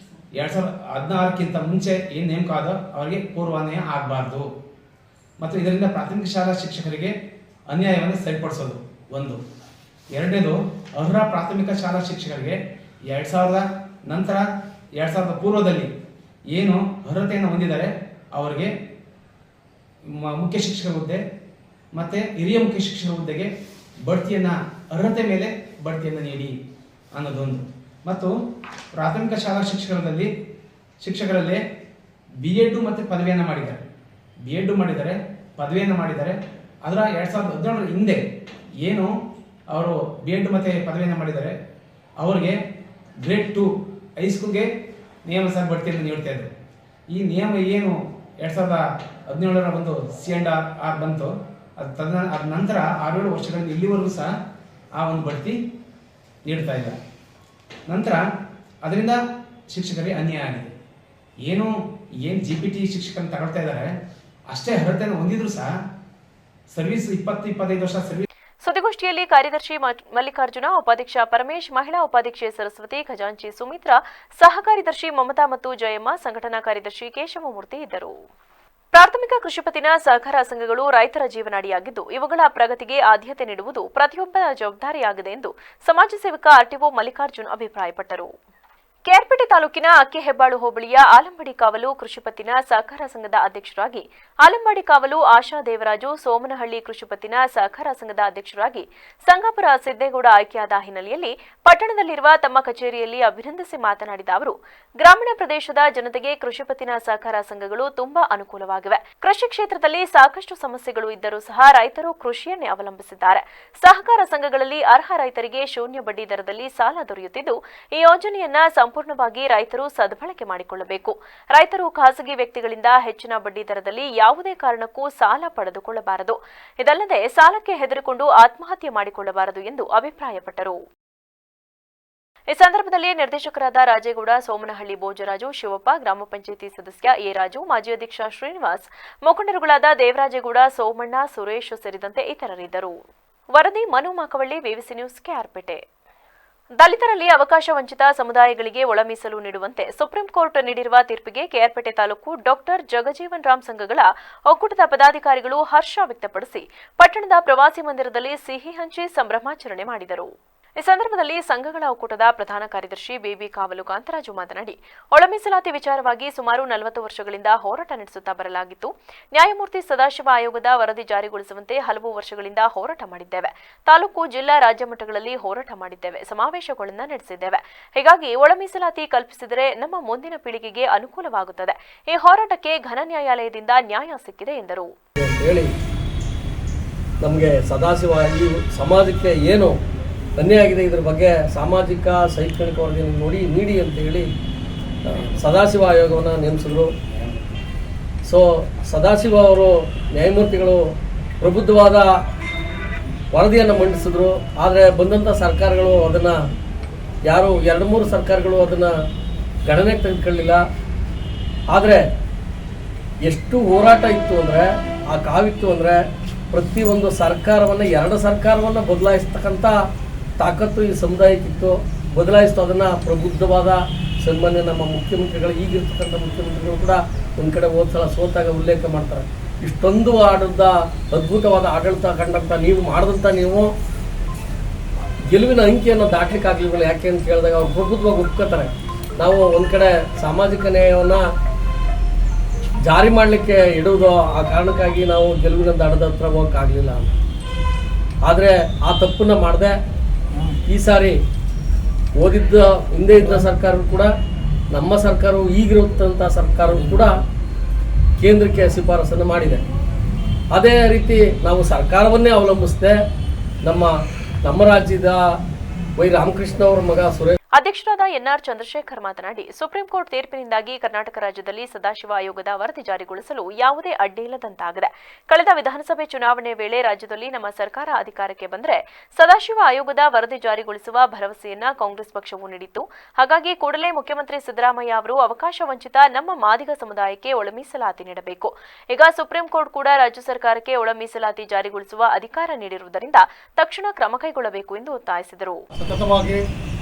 2016ಕ್ಕಿಂತ ಮುಂಚೆ ಏನು ನೇಮಕ ಆದೋ ಅವರಿಗೆ ಪೂರ್ವಾನ್ವಯ ಆಗಬಾರ್ದು ಮತ್ತು ಇದರಿಂದ ಪ್ರಾಥಮಿಕ ಶಾಲಾ ಶಿಕ್ಷಕರಿಗೆ ಅನ್ಯಾಯವನ್ನು ಸರಿಪಡಿಸೋದು ಒಂದು. ಎರಡನೇದು, ಅರ್ಹ ಪ್ರಾಥಮಿಕ ಶಾಲಾ ಶಿಕ್ಷಕರಿಗೆ 2000 ನಂತರ 2000 ಪೂರ್ವದಲ್ಲಿ ಏನು ಅರ್ಹತೆಯನ್ನು ಹೊಂದಿದ್ದಾರೆ ಅವರಿಗೆ ಮುಖ್ಯ ಶಿಕ್ಷಕರ ಹುದ್ದೆ ಮತ್ತು ಹಿರಿಯ ಮುಖ್ಯ ಶಿಕ್ಷಕರ ಹುದ್ದೆಗೆ ಬಡ್ತಿಯನ್ನು ಅರ್ಹತೆ ಮೇಲೆ ಬಡ್ತಿಯನ್ನು ನೀಡಿ ಅನ್ನೋದೊಂದು. ಮತ್ತು ಪ್ರಾಥಮಿಕ ಶಾಲಾ ಶಿಕ್ಷಕರಲ್ಲೇ BEd ಮತ್ತು ಪದವಿಯನ್ನು ಮಾಡಿದ್ದಾರೆ, BEd ಮಾಡಿದ್ದಾರೆ, ಪದವಿಯನ್ನು ಮಾಡಿದ್ದಾರೆ. ಅದರ 2017ರ ಹಿಂದೆ ಏನು ಅವರು BEd ಮತ್ತು ಪದವಿಯನ್ನು ಮಾಡಿದ್ದಾರೆ ಅವರಿಗೆ ಗ್ರೇಡ್ 2 ಹೈಸ್ಕೂಲ್ಗೆ ನಿಯಮಾನುಸಾರ ಬಡ್ತಿಯನ್ನು ನೀಡ್ತಾ ಇದ್ರು. ಈ ನಿಯಮ ಏನು 2017ರ ಒಂದು C&R ಬಂತು, ಅದ ನಂತರ 6-7 ವರ್ಷಗಳಿಂದ ಇಲ್ಲಿವರೆಗೂ ಸಹ ಆ ಒಂದು ಬಡ್ತಿ ನೀಡ್ತಾ ಇಲ್ಲ. ನಂತರ ಅದರಿಂದ ಶಿಕ್ಷಕರಿಗೆ ಅನ್ಯಾಯ ಆಗಿದೆ. ಏನು GPT ಶಿಕ್ಷಕರನ್ನು ತಗೊಳ್ತಾ ಇದ್ದಾರೆ, ಅಷ್ಟೇ ಅರ್ಹತೆಯನ್ನು ಹೊಂದಿದ್ರು ಸಹ ಸರ್ವಿಸ್ 20-25 ವರ್ಷ ಸರ್ವಿಸ್. ಸುದ್ದಿಗೋಷ್ಠಿಯಲ್ಲಿ ಕಾರ್ಯದರ್ಶಿ ಮಲ್ಲಿಕಾರ್ಜುನ, ಉಪಾಧ್ಯಕ್ಷ ಪರಮೇಶ್, ಮಹಿಳಾ ಉಪಾಧ್ಯಕ್ಷೆ ಸರಸ್ವತಿ, ಖಜಾಂಚಿ ಸುಮಿತ್ರಾ, ಸಹ ಕಾರ್ಯದರ್ಶಿ ಮಮತಾ ಮತ್ತು ಜಯಮ್ಮ, ಸಂಘಟನಾ ಕಾರ್ಯದರ್ಶಿ ಕೇಶವಮೂರ್ತಿ ಇದ್ದರು. ಪ್ರಾಥಮಿಕ ಕೃಷಿ ಪತ್ತಿನ ಸಹಕಾರ ಸಂಘಗಳು ರೈತರ ಜೀವನಾಡಿಯಾಗಿದ್ದು, ಇವುಗಳ ಪ್ರಗತಿಗೆ ಆದ್ಯತೆ ನೀಡುವುದು ಪ್ರತಿಯೊಬ್ಬರ ಜವಾಬ್ದಾರಿಯಾಗಿದೆ ಎಂದು ಸಮಾಜ ಸೇವಕ ಆರ್ಟಿಒ ಮಲ್ಲಿಕಾರ್ಜುನ್ ಅಭಿಪ್ರಾಯಪಟ್ಟರು. ಕೆಆರ್ಪೇಟೆ ತಾಲೂಕಿನ ಅಕ್ಕಿಹೆಬ್ಬಾಳು ಹೋಬಳಿಯ ಆಲಂಬಡಿ ಕಾವಲು ಕೃಷಿ ಪತ್ತಿನ ಸಹಕಾರ ಸಂಘದ ಅಧ್ಯಕ್ಷರಾಗಿ ಆಲಂಬಡಿ ಕಾವಲು ಆಶಾ ದೇವರಾಜು, ಸೋಮನಹಳ್ಳಿ ಕೃಷಿ ಪತ್ತಿನ ಸಹಕಾರ ಸಂಘದ ಅಧ್ಯಕ್ಷರಾಗಿ ಸಂಗಾಪುರ ಸಿದ್ದೇಗೌಡ ಆಯ್ಕೆಯಾದ ಹಿನ್ನೆಲೆಯಲ್ಲಿ ಪಟ್ಟಣದಲ್ಲಿರುವ ತಮ್ಮ ಕಚೇರಿಯಲ್ಲಿ ಅಭಿನಂದಿಸಿ ಮಾತನಾಡಿದ ಅವರು, ಗ್ರಾಮೀಣ ಪ್ರದೇಶದ ಜನತೆಗೆ ಕೃಷಿ ಪತ್ತಿನ ಸಹಕಾರ ಸಂಘಗಳು ತುಂಬಾ ಅನುಕೂಲವಾಗಿವೆ. ಕೃಷಿ ಕ್ಷೇತ್ರದಲ್ಲಿ ಸಾಕಷ್ಟು ಸಮಸ್ಯೆಗಳು ಇದ್ದರೂ ಸಹ ರೈತರು ಕೃಷಿಯನ್ನೇ ಅವಲಂಬಿಸಿದ್ದಾರೆ. ಸಹಕಾರ ಸಂಘಗಳಲ್ಲಿ ಅರ್ಹ ರೈತರಿಗೆ ಶೂನ್ಯ ಬಡ್ಡಿ ದರದಲ್ಲಿ ಸಾಲ ದೊರೆಯುತ್ತಿದ್ದು, ಈ ಯೋಜನೆಯನ್ನ ಸಂಪೂರ್ಣವಾಗಿ ರೈತರು ಸದ್ಬಳಕೆ ಮಾಡಿಕೊಳ್ಳಬೇಕು. ರೈತರು ಖಾಸಗಿ ವ್ಯಕ್ತಿಗಳಿಂದ ಹೆಚ್ಚಿನ ಬಡ್ಡಿ ದರದಲ್ಲಿ ಯಾವುದೇ ಕಾರಣಕ್ಕೂ ಸಾಲ ಪಡೆದುಕೊಳ್ಳಬಾರದು. ಇದಲ್ಲದೆ ಸಾಲಕ್ಕೆ ಹೆದರಿಕೊಂಡು ಆತ್ಮಹತ್ಯೆ ಮಾಡಿಕೊಳ್ಳಬಾರದು ಎಂದು ಅಭಿಪ್ರಾಯಪಟ್ಟರು. ಈ ಸಂದರ್ಭದಲ್ಲಿ ನಿರ್ದೇಶಕರಾದ ರಾಜೇಗೌಡ, ಸೋಮನಹಳ್ಳಿ ಬೋಜರಾಜು, ಶಿವಪ್ಪ, ಗ್ರಾಮ ಪಂಚಾಯಿತಿ ಸದಸ್ಯ ಎ ರಾಜು, ಮಾಜಿ ಅಧ್ಯಕ್ಷ ಶ್ರೀನಿವಾಸ್, ಮುಖಂಡರುಗಳಾದ ದೇವರಾಜೇಗೌಡ, ಸೋಮಣ್ಣ, ಸುರೇಶ್ ಸೇರಿದಂತೆ ಇತರರಿದ್ದರು. ವರದಿ ಮನು ಮಾಕವಳ್ಳಿ, ವಿವಿಸಿ ನ್ಯೂಸ್, ಕೆಆರ್ಪೇಟೆ. ದಲಿತರಲ್ಲಿ ಅವಕಾಶ ವಂಚಿತ ಸಮುದಾಯಗಳಿಗೆ ಒಳ ಮೀಸಲು ನೀಡುವಂತೆ ಸುಪ್ರೀಂ ಕೋರ್ಟ್ ನೀಡಿರುವ ತೀರ್ಪಿಗೆ ಕೆಆರ್ಪೇಟೆ ತಾಲೂಕು ಡಾಕ್ಟರ್ ಜಗಜೀವನ್ ರಾಮ್ ಸಂಘಗಳ ಒಕ್ಕೂಟದ ಪದಾಧಿಕಾರಿಗಳು ಹರ್ಷ ವ್ಯಕ್ತಪಡಿಸಿ ಪಟ್ಟಣದ ಪ್ರವಾಸಿ ಮಂದಿರದಲ್ಲಿ ಸಿಹಿ ಹಂಚಿ ಸಂಭ್ರಮಾಚರಣೆ ಮಾಡಿದರು. ಈ ಸಂದರ್ಭದಲ್ಲಿ ಸಂಘಗಳ ಒಕ್ಕೂಟದ ಪ್ರಧಾನ ಕಾರ್ಯದರ್ಶಿ ಬೇಬಿ ಕಾವಲು ಕಾಂತರಾಜು ಮಾತನಾಡಿ, ಒಳ ಮೀಸಲಾತಿ ವಿಚಾರವಾಗಿ ಸುಮಾರು 40 ವರ್ಷಗಳಿಂದ ಹೋರಾಟ ನಡೆಸುತ್ತಾ ಬರಲಾಗಿತ್ತು. ನ್ಯಾಯಮೂರ್ತಿ ಸದಾಶಿವ ಆಯೋಗದ ವರದಿ ಜಾರಿಗೊಳಿಸುವಂತೆ ಹಲವು ವರ್ಷಗಳಿಂದ ಹೋರಾಟ ಮಾಡಿದ್ದೇವೆ. ತಾಲೂಕು, ಜಿಲ್ಲಾ, ರಾಜ್ಯ ಮಟ್ಟಗಳಲ್ಲಿ ಹೋರಾಟ ಮಾಡಿದ್ದೇವೆ, ಸಮಾವೇಶಗಳನ್ನು ನಡೆಸಿದ್ದೇವೆ. ಹೀಗಾಗಿ ಒಳ ಮೀಸಲಾತಿ ಕಲ್ಪಿಸಿದರೆ ನಮ್ಮ ಮುಂದಿನ ಪೀಳಿಗೆಗೆ ಅನುಕೂಲವಾಗುತ್ತದೆ. ಈ ಹೋರಾಟಕ್ಕೆ ಘನ ನ್ಯಾಯಾಲಯದಿಂದ ನ್ಯಾಯ ಸಿಕ್ಕಿದೆ ಎಂದರು. ನಮಗೆ ಸದಾಶಿವ ಈ ಸಮಾಜಕ್ಕೆ ಏನು ಅನ್ಯಾಯ ಆಗಿದೆ, ಇದರ ಬಗ್ಗೆ ಸಾಮಾಜಿಕ ಶೈಕ್ಷಣಿಕ ವರದಿಯನ್ನು ನೀಡಿ ಅಂತ ಹೇಳಿ ಸದಾಶಿವ ಆಯೋಗವನ್ನು ನೇಮಿಸಿದ್ರು. ಸೊ ಸದಾಶಿವ ಅವರು ನ್ಯಾಯಮೂರ್ತಿಗಳು ಪ್ರಬುದ್ಧವಾದ ವರದಿಯನ್ನು ಮಂಡಿಸಿದ್ರು. ಆದರೆ ಬಂದಂಥ ಸರ್ಕಾರಗಳು ಅದನ್ನು ಯಾರು 2-3 ಸರ್ಕಾರಗಳು ಅದನ್ನು ಗಣನೆಗೆ ತೆಗೆದುಕೊಳ್ಳಲಿಲ್ಲ. ಆದರೆ ಎಷ್ಟು ಹೋರಾಟ ಇತ್ತು ಅಂದರೆ, ಆ ಕಾವಿತ್ತು ಅಂದರೆ ಪ್ರತಿಯೊಂದು ಸರ್ಕಾರವನ್ನು 2 ಸರ್ಕಾರವನ್ನು ಬದಲಾಯಿಸ್ತಕ್ಕಂಥ ತಾಕತ್ತು ಈ ಸಮುದಾಯಕ್ಕಿತ್ತು. ಬದಲಾಯಿಸ್ತು ಅದನ್ನು ಪ್ರಬುದ್ಧವಾದ ಸನ್ಮಾನ್ಯ ನಮ್ಮ ಮುಖ್ಯಮಂತ್ರಿಗಳು, ಈಗಿರ್ತಕ್ಕಂಥ ಮುಖ್ಯಮಂತ್ರಿಗಳು ಕೂಡ ಒಂದು ಕಡೆ ಹೋದ್ಸಲ ಸೋತಾಗ ಉಲ್ಲೇಖ ಮಾಡ್ತಾರೆ. ಇಷ್ಟೊಂದು ಅದ್ಭುತವಾದ ಆಡಳಿತ ಕಂಡಂಥ ನೀವು ಮಾಡಿದಂಥ ನೀವು ಗೆಲುವಿನ ಅಂಕಿಯನ್ನು ದಾಟ್ಲಿಕ್ಕಾಗಲಿಲ್ಲ. ಯಾಕೆ ಅಂತ ಕೇಳಿದಾಗ ಅವ್ರು ಪ್ರಬುದ್ಧವಾಗಿ ಒಪ್ಕೋತಾರೆ. ನಾವು ಒಂದು ಕಡೆ ಸಾಮಾಜಿಕ ನ್ಯಾಯವನ್ನು ಜಾರಿ ಮಾಡಲಿಕ್ಕೆ ಇಡುವುದು, ಆ ಕಾರಣಕ್ಕಾಗಿ ನಾವು ಗೆಲುವಿನ ದಡದ ಹತ್ರ ಹೋಗೋಕ್ಕಾಗಲಿಲ್ಲ. ಆದರೆ ಆ ತಪ್ಪನ್ನು ಮಾಡದೆ ಈ ಸಾರಿ ಹಿಂದೆ ಇದ್ದ ಸರ್ಕಾರವು ಕೂಡ, ನಮ್ಮ ಸರ್ಕಾರವು ಈಗಿರುತ್ತಂಥ ಸರ್ಕಾರವು ಕೂಡ ಕೇಂದ್ರಕ್ಕೆ ಶಿಫಾರಸನ್ನು ಮಾಡಿದೆ. ಅದೇ ರೀತಿ ನಾವು ಸರ್ಕಾರವನ್ನೇ ಅವಲಂಬಿಸಿದೆ. ನಮ್ಮ ರಾಜ್ಯದ ವೈ ರಾಮಕೃಷ್ಣ ಅವರ ಮಗ ಸುರೇಶ್ ಅಧ್ಯಕ್ಷರಾದ ಎನ್ಆರ್ ಚಂದ್ರಶೇಖರ್ ಮಾತನಾಡಿ, ಸುಪ್ರೀಂ ಕೋರ್ಟ್ ತೀರ್ಪಿನಿಂದಾಗಿ ಕರ್ನಾಟಕ ರಾಜ್ಯದಲ್ಲಿ ಸದಾಶಿವ ಆಯೋಗದ ವರದಿ ಜಾರಿಗೊಳಿಸಲು ಯಾವುದೇ ಅಡ್ಡಿಯಿಲ್ಲದಂತಾಗಿದೆ. ಕಳೆದ ವಿಧಾನಸಭೆ ಚುನಾವಣೆ ವೇಳೆ ರಾಜ್ಯದಲ್ಲಿ ನಮ್ಮ ಸರ್ಕಾರ ಅಧಿಕಾರಕ್ಕೆ ಬಂದರೆ ಸದಾಶಿವ ಆಯೋಗದ ವರದಿ ಜಾರಿಗೊಳಿಸುವ ಭರವಸೆಯನ್ನ ಕಾಂಗ್ರೆಸ್ ಪಕ್ಷವು ನೀಡಿತ್ತು. ಹಾಗಾಗಿ ಕೂಡಲೇ ಮುಖ್ಯಮಂತ್ರಿ ಸಿದ್ದರಾಮಯ್ಯ ಅವರು ಅವಕಾಶ ವಂಚಿತ ನಮ್ಮ ಮಾದಿಗ ಸಮುದಾಯಕ್ಕೆ ಒಳ ಮೀಸಲಾತಿ ನೀಡಬೇಕು. ಈಗ ಸುಪ್ರೀಂ ಕೋರ್ಟ್ ಕೂಡ ರಾಜ್ಯ ಸರ್ಕಾರಕ್ಕೆ ಒಳ ಮೀಸಲಾತಿ ಜಾರಿಗೊಳಿಸುವ ಅಧಿಕಾರ ನೀಡಿರುವುದರಿಂದ ತಕ್ಷಣ ಕ್ರಮ ಕೈಗೊಳ್ಳಬೇಕು ಎಂದು ಒತ್ತಾಯಿಸಿದರು.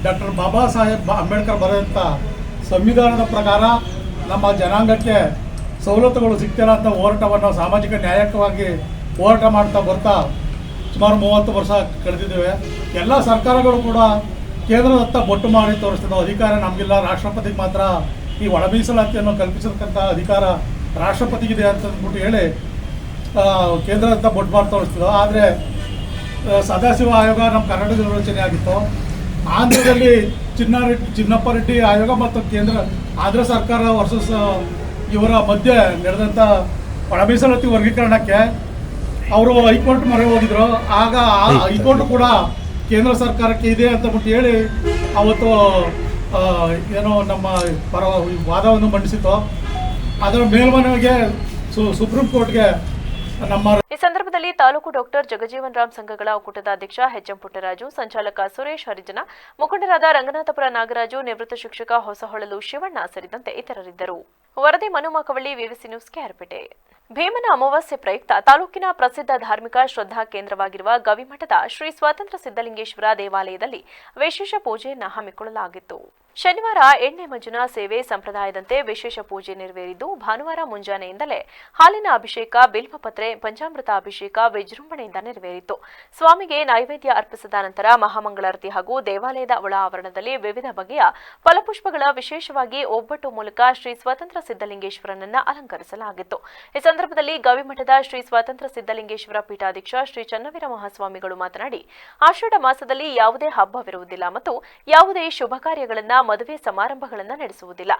ಡಾಕ್ಟರ್ ಬಾಬಾ ಸಾಹೇಬ್ ಅಂಬೇಡ್ಕರ್ ಬರೆದಂಥ ಸಂವಿಧಾನದ ಪ್ರಕಾರ ನಮ್ಮ ಜನಾಂಗಕ್ಕೆ ಸವಲತ್ತುಗಳು ಸಿಗ್ತಿಲ್ಲ ಅಂತ ಹೋರಾಟವನ್ನು ಸಾಮಾಜಿಕ ನ್ಯಾಯಕವಾಗಿ ಹೋರಾಟ ಮಾಡ್ತಾ ಬರ್ತಾ ಸುಮಾರು 30 ವರ್ಷ ಕಳೆದಿದ್ದೇವೆ. ಎಲ್ಲ ಸರ್ಕಾರಗಳು ಕೂಡ ಕೇಂದ್ರದತ್ತ ಬೊಟ್ಟು ಮಾಡಿ ತೋರಿಸ್ತಿದ್ದವು. ಅಧಿಕಾರ ನಮಗಿಲ್ಲ, ರಾಷ್ಟ್ರಪತಿಗೆ ಮಾತ್ರ ಈ ಒಳ ಮೀಸಲಾತಿಯನ್ನು ಕಲ್ಪಿಸತಕ್ಕಂಥ ಅಧಿಕಾರ ರಾಷ್ಟ್ರಪತಿಗಿದೆ ಅಂತಂದ್ಬಿಟ್ಟು ಹೇಳಿ ಕೇಂದ್ರದತ್ತ ಬೊಟ್ಟು ಮಾಡಿ ತೋರಿಸ್ತಿದ್ದವು. ಆದರೆ ಸದಾಶಿವ ಆಯೋಗ ನಮ್ಮ ಕರ್ನಾಟಕದಲ್ಲಿ ರಚನೆ ಆಗಿತ್ತು. ಆಂಧ್ರದಲ್ಲಿ ಚಿನ್ನಪ್ಪ ರೆಡ್ಡಿ ಆಯೋಗ ಮತ್ತು ಆಂಧ್ರ ಸರ್ಕಾರ ವರ್ಸಸ್ ಇವರ ಮಧ್ಯೆ ನಡೆದಂಥ ಒಳ ಮೀಸಲಾತಿ ವರ್ಗೀಕರಣಕ್ಕೆ ಅವರು ಹೈಕೋರ್ಟ್ ಮೊರೆ ಹೋಗಿದ್ರು. ಆಗ ಹೈಕೋರ್ಟ್ ಕೂಡ ಕೇಂದ್ರ ಸರ್ಕಾರಕ್ಕೆ ಇದೆ ಅಂತಬಿಟ್ಟು ಹೇಳಿ ಅವತ್ತು ಏನೋ ನಮ್ಮ ಪರ ವಾದವನ್ನು ಮಂಡಿಸಿತ್ತು. ಅದರ ಮೇಲ್ಮನವಿಗೆ ಸುಪ್ರೀಂ ಕೋರ್ಟ್ಗೆ ನಮ್ಮ ಈ ಸಂದರ್ಭದಲ್ಲಿ ತಾಲೂಕು ಡಾಕ್ಟರ್ ಜಗಜೀವನ್ ರಾಮ್ ಸಂಘಗಳ ಒಕ್ಕೂಟದ ಅಧ್ಯಕ್ಷ ಎಚ್ಎಂ ಪುಟ್ಟರಾಜು, ಸಂಚಾಲಕ ಸುರೇಶ್ ಹರಿಜನ, ಮುಖಂಡರಾದ ರಂಗನಾಥಪುರ ನಾಗರಾಜು, ನಿವೃತ್ತ ಶಿಕ್ಷಕ ಹೊಸಹೊಳಲು ಶಿವಣ್ಣ ಸೇರಿದಂತೆ ಇತರರಿದ್ದರು. ವರದಿ ಮನು ಮಾಕವಳ್ಳಿ, ವಿವಿಸಿ ನ್ಯೂಸ್, ಕೆಆರ್ಪೇಟೆ. ಭೀಮನ ಅಮಾವಾಸ್ಯೆ ಪ್ರಯುಕ್ತ ತಾಲೂಕಿನ ಪ್ರಸಿದ್ಧ ಧಾರ್ಮಿಕ ಶ್ರದ್ಧಾ ಕೇಂದ್ರವಾಗಿರುವ ಗವಿಮಠದ ಶ್ರೀ ಸ್ವಾತಂತ್ರ್ಯ ಸಿದ್ದಲಿಂಗೇಶ್ವರ ದೇವಾಲಯದಲ್ಲಿ ವಿಶೇಷ ಪೂಜೆಯನ್ನು ಹಮ್ಮಿಕೊಳ್ಳಲಾಗಿತ್ತು. ಶನಿವಾರ ಎಣ್ಣೆ ಮಂಜುನ ಸೇವೆ ಸಂಪ್ರದಾಯದಂತೆ ವಿಶೇಷ ಪೂಜೆ ನೆರವೇರಿದ್ದು, ಭಾನುವಾರ ಮುಂಜಾನೆಯಿಂದಲೇ ಹಾಲಿನ ಅಭಿಷೇಕ, ಬಿಲ್ವಪತ್ರೆ, ಪಂಚಾಮೃತ ಅಭಿಷೇಕ ವಿಜೃಂಭಣೆಯಿಂದ ನೆರವೇರಿತು. ಸ್ವಾಮಿಗೆ ನೈವೇದ್ಯ ಅರ್ಪಿಸಿದ ನಂತರ ಮಹಾಮಂಗಳಾರತಿ ಹಾಗೂ ದೇವಾಲಯದ ಒಳ ಆವರಣದಲ್ಲಿ ವಿವಿಧ ಬಗೆಯ ಫಲಪುಷ್ಪಗಳ ವಿಶೇಷವಾಗಿ ಒಬ್ಬಟ್ಟು ಮೂಲಕ ಶ್ರೀ ಸ್ವತಂತ್ರ ಸಿದ್ದಲಿಂಗೇಶ್ವರನನ್ನ ಅಲಂಕರಿಸಲಾಗಿತ್ತು. ಈ ಸಂದರ್ಭದಲ್ಲಿ ಗವಿಮಠದ ಶ್ರೀ ಸ್ವಾತಂತ್ರ್ಯ ಸಿದ್ದಲಿಂಗೇಶ್ವರ ಪೀಠಾಧ್ಯಕ್ಷ ಶ್ರೀ ಚನ್ನವೀರ ಮಹಾಸ್ವಾಮಿಗಳು ಮಾತನಾಡಿ, ಆಷಾಢ ಮಾಸದಲ್ಲಿ ಯಾವುದೇ ಹಬ್ಬವಿರುವುದಿಲ್ಲ ಮತ್ತು ಯಾವುದೇ ಶುಭ ಕಾರ್ಯಗಳನ್ನು, ಮದುವೆ ಸಮಾರಂಭಗಳನ್ನು ನಡೆಸುವುದಿಲ್ಲ.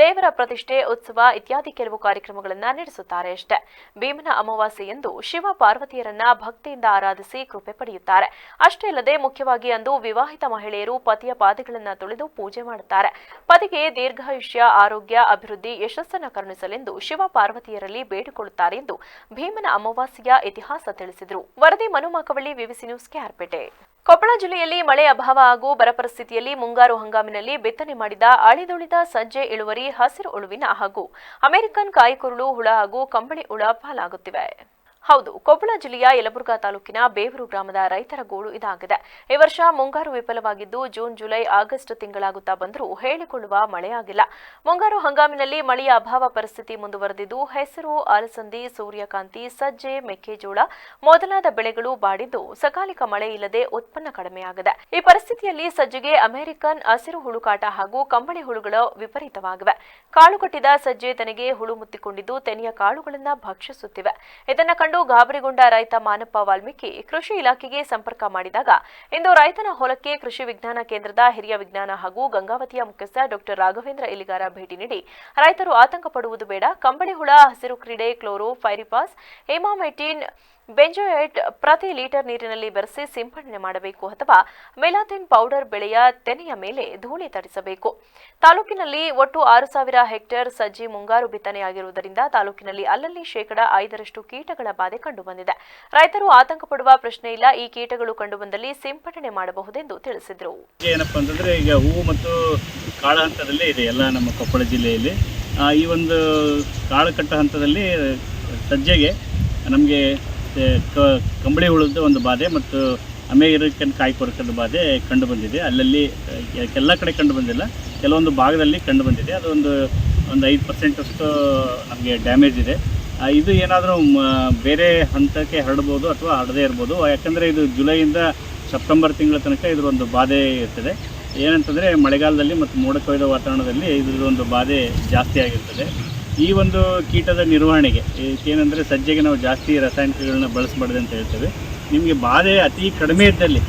ದೇವರ ಪ್ರತಿಷ್ಠೆ, ಉತ್ಸವ ಇತ್ಯಾದಿ ಕೆಲವು ಕಾರ್ಯಕ್ರಮಗಳನ್ನು ನಡೆಸುತ್ತಾರೆ ಅಷ್ಟೇ. ಭೀಮನ ಅಮಾವಾಸ್ಯೆಯಂದು ಶಿವ ಪಾರ್ವತಿಯರನ್ನ ಭಕ್ತಿಯಿಂದ ಆರಾಧಿಸಿ ಕೃಪೆ ಪಡೆಯುತ್ತಾರೆ. ಅಷ್ಟೇ ಅಲ್ಲದೆ ಮುಖ್ಯವಾಗಿ ಅಂದು ವಿವಾಹಿತ ಮಹಿಳೆಯರು ಪತಿಯ ಪಾದಗಳನ್ನು ತೊಳೆದು ಪೂಜೆ ಮಾಡುತ್ತಾರೆ. ಪತಿಗೆ ದೀರ್ಘಾಯುಷ್ಯ, ಆರೋಗ್ಯ, ಅಭಿವೃದ್ಧಿ, ಯಶಸ್ಸನ್ನು ಕರುಣಿಸಲೆಂದು ಶಿವ ಪಾರ್ವತಿಯರಲ್ಲಿ ಬೇಡಿಕೊಳ್ಳುತ್ತಾರೆ ಎಂದು ಭೀಮನ ಅಮಾವಾಸ್ಯೆಯ ಇತಿಹಾಸ ತಿಳಿಸಿದರು. ವರದಿ ಮನು ಮಾಕವಳ್ಳಿ, ವಿವಿಸಿ ನ್ಯೂಸ್, ಕೆಆರ್ಪೇಟೆ. ಕೊಪ್ಪಳ ಜಿಲ್ಲೆಯಲ್ಲಿ ಮಳೆ ಅಭಾವ ಹಾಗೂ ಬರ ಪರಿಸ್ಥಿತಿಯಲ್ಲಿ ಮುಂಗಾರು ಹಂಗಾಮಿನಲ್ಲಿ ಬಿತ್ತನೆ ಮಾಡಿದ ಅಳಿದುಳಿದ ಸಜ್ಜೆ ಇಳುವರಿ ಹಸಿರು ಉಳುವಿನ ಹಾಗೂ ಅಮೆರಿಕನ್ ಕಾಯಿಕುರುಳು ಹುಳ ಹಾಗೂ ಕಂಬಳಿ ಹುಳ ಪಾಲಾಗುತ್ತಿವೆ. ಹೌದು, ಕೊಪ್ಪಳ ಜಿಲ್ಲೆಯ ಯಲಬುರ್ಗಾ ತಾಲೂಕಿನ ಬೇವೂರು ಗ್ರಾಮದ ರೈತರ ಗೋಳು ಇದಾಗಿದೆ. ಈ ವರ್ಷ ಮುಂಗಾರು ವಿಫಲವಾಗಿದ್ದು ಜೂನ್, ಜುಲೈ, ಆಗಸ್ಟ್ ತಿಂಗಳಾಗುತ್ತಾ ಬಂದರೂ ಹೇಳಿಕೊಳ್ಳುವ ಮಳೆಯಾಗಿಲ್ಲ. ಮುಂಗಾರು ಹಂಗಾಮಿನಲ್ಲಿ ಮಳೆಯ ಅಭಾವ ಪರಿಸ್ಥಿತಿ ಮುಂದುವರೆದಿದ್ದು, ಹೆಸರು, ಅಲಸಂದಿ, ಸೂರ್ಯಕಾಂತಿ, ಸಜ್ಜೆ, ಮೆಕ್ಕೆಜೋಳ ಮೊದಲಾದ ಬೆಳೆಗಳು ಬಾಡಿದ್ದು ಸಕಾಲಿಕ ಮಳೆ ಇಲ್ಲದೆ ಉತ್ಪನ್ನ ಕಡಿಮೆಯಾಗಿದೆ. ಈ ಪರಿಸ್ಥಿತಿಯಲ್ಲಿ ಸಜ್ಜೆಗೆ ಅಮೆರಿಕನ್ ಹಸಿರು ಹುಳುಕಾಟ ಹಾಗೂ ಕಂಬಳಿ ಹುಳುಗಳು ವಿಪರೀತವಾಗಿವೆ. ಕಾಳು ಕಟ್ಟಿದ ಸಜ್ಜೆ ತೆನೆಗೆ ಹುಳು ಮುತ್ತಿಕೊಂಡಿದ್ದು ತೆನೆಯ ಕಾಳುಗಳನ್ನು ಭಕ್ಷಿಸುತ್ತಿವೆ. ಇದನ್ನು ಕಂಡು ಗಾಬರಿಗೊಂಡ ರೈತ ಮಾನಪ್ಪ ವಾಲ್ಮೀಕಿ ಕೃಷಿ ಇಲಾಖೆಗೆ ಸಂಪರ್ಕ ಮಾಡಿದಾಗ ಇಂದು ರೈತನ ಹೊಲಕ್ಕೆ ಕೃಷಿ ವಿಜ್ಞಾನ ಕೇಂದ್ರದ ಹಿರಿಯ ವಿಜ್ಞಾನ ಹಾಗೂ ಗಂಗಾವತಿಯ ಮುಖ್ಯಸ್ಥ ಡಾಕ್ಟರ್ ರಾಘವೇಂದ್ರ ಇಲಿಗಾರ ಭೇಟಿ ನೀಡಿ ರೈತರು ಆತಂಕ ಪಡುವುದು ಬೇಡ, ಕಂಬಳಿ ಹುಳ, ಹಸಿರು ಕ್ರೀಡೆ, ಕ್ಲೋರೋ ಫೈರಿಪಾಸ್, ಇಮಾಮೆಟಿನ್, ಬೆಂಜೋಯೇಟ್ ಪ್ರತಿ ಲೀಟರ್ ನೀರಿನಲ್ಲಿ ಬೆರೆಸಿ ಸಿಂಪಡಣೆ ಮಾಡಬೇಕು ಅಥವಾ ಮೆಲಾಥಿನ್ ಪೌಡರ್ ಬೆಳೆಯ ತೆನೆಯ ಮೇಲೆ ಧೂಳಿ ತರಿಸಬೇಕು. ತಾಲೂಕಿನಲ್ಲಿ ಒಟ್ಟು 6,000 ಹೆಕ್ಟೇರ್ ಸಜ್ಜೆ ಮುಂಗಾರು ಬಿತ್ತನೆಯಾಗಿರುವುದರಿಂದ ತಾಲೂಕಿನಲ್ಲಿ ಅಲ್ಲಲ್ಲಿ 5% ಕೀಟಗಳ ಬಾಧೆ ಕಂಡುಬಂದಿದೆ. ರೈತರು ಆತಂಕ ಪಡುವ ಪ್ರಶ್ನೆ ಇಲ್ಲ. ಈ ಕೀಟಗಳು ಕಂಡುಬಂದಲ್ಲಿ ಸಿಂಪಡಣೆ ಮಾಡಬಹುದೆಂದು ತಿಳಿಸಿದರು. ಏನಪ್ಪಾ ಅಂತಂದ್ರೆ ಈಗ ಹೂವು ಮತ್ತು ಕಾಳು ಹಂತದಲ್ಲೇ ಇದೆ ಎಲ್ಲ ನಮ್ಮ ಕೊಪ್ಪಳ ಜಿಲ್ಲೆಯಲ್ಲಿ. ಈ ಒಂದು ಕಾಳು ಕಟ್ಟ ಹಂತದಲ್ಲಿ ಸಜ್ಜೆಗೆ ನಮಗೆ ಕಂಬಳಿ ಹುಳದ ಒಂದು ಬಾಧೆ ಮತ್ತು ಅಮೇರಿಕನ್ ಕಾಯಿಕೊರಕದ ಬಾಧೆ ಕಂಡು ಬಂದಿದೆ. ಅಲ್ಲಲ್ಲಿ ಎಲ್ಲ ಕಡೆ ಕಂಡು ಬಂದಿಲ್ಲ, ಕೆಲವೊಂದು ಭಾಗದಲ್ಲಿ ಕಂಡು ಬಂದಿದೆ. ಅದು ಒಂದು 5% ಅಷ್ಟು ನಮಗೆ ಡ್ಯಾಮೇಜ್ ಇದೆ. ಇದು ಏನಾದರೂ ಬೇರೆ ಹಂತಕ್ಕೆ ಹರಡ್ಬೋದು ಅಥವಾ ಹರಡದೇ ಇರ್ಬೋದು. ಯಾಕಂದರೆ ಇದು ಜುಲೈಯಿಂದ ಸೆಪ್ಟೆಂಬರ್ ತಿಂಗಳ ತನಕ ಇದ್ರ ಒಂದು ಬಾಧೆ ಇರ್ತದೆ. ಏನಂತಂದರೆ ಮಳೆಗಾಲದಲ್ಲಿ ಮತ್ತು ಮೋಡ ಕವಿದ ವಾತಾವರಣದಲ್ಲಿ ಇದ್ರದ್ದೊಂದು ಬಾಧೆ ಜಾಸ್ತಿ ಆಗಿರ್ತದೆ. ಈ ಒಂದು ಕೀಟದ ನಿರ್ವಹಣೆಗೆ ಏನಂದರೆ ಸಜ್ಜೆಗೆ ನಾವು ಜಾಸ್ತಿ ರಾಸಾಯನಿಕಗಳನ್ನ ಬಳಸಬಾರ್ದು ಅಂತ ಹೇಳ್ತೇವೆ. ನಿಮಗೆ ಬಾಧೆ ಅತಿ ಕಡಿಮೆ ಇದ್ದಲ್ಲಿ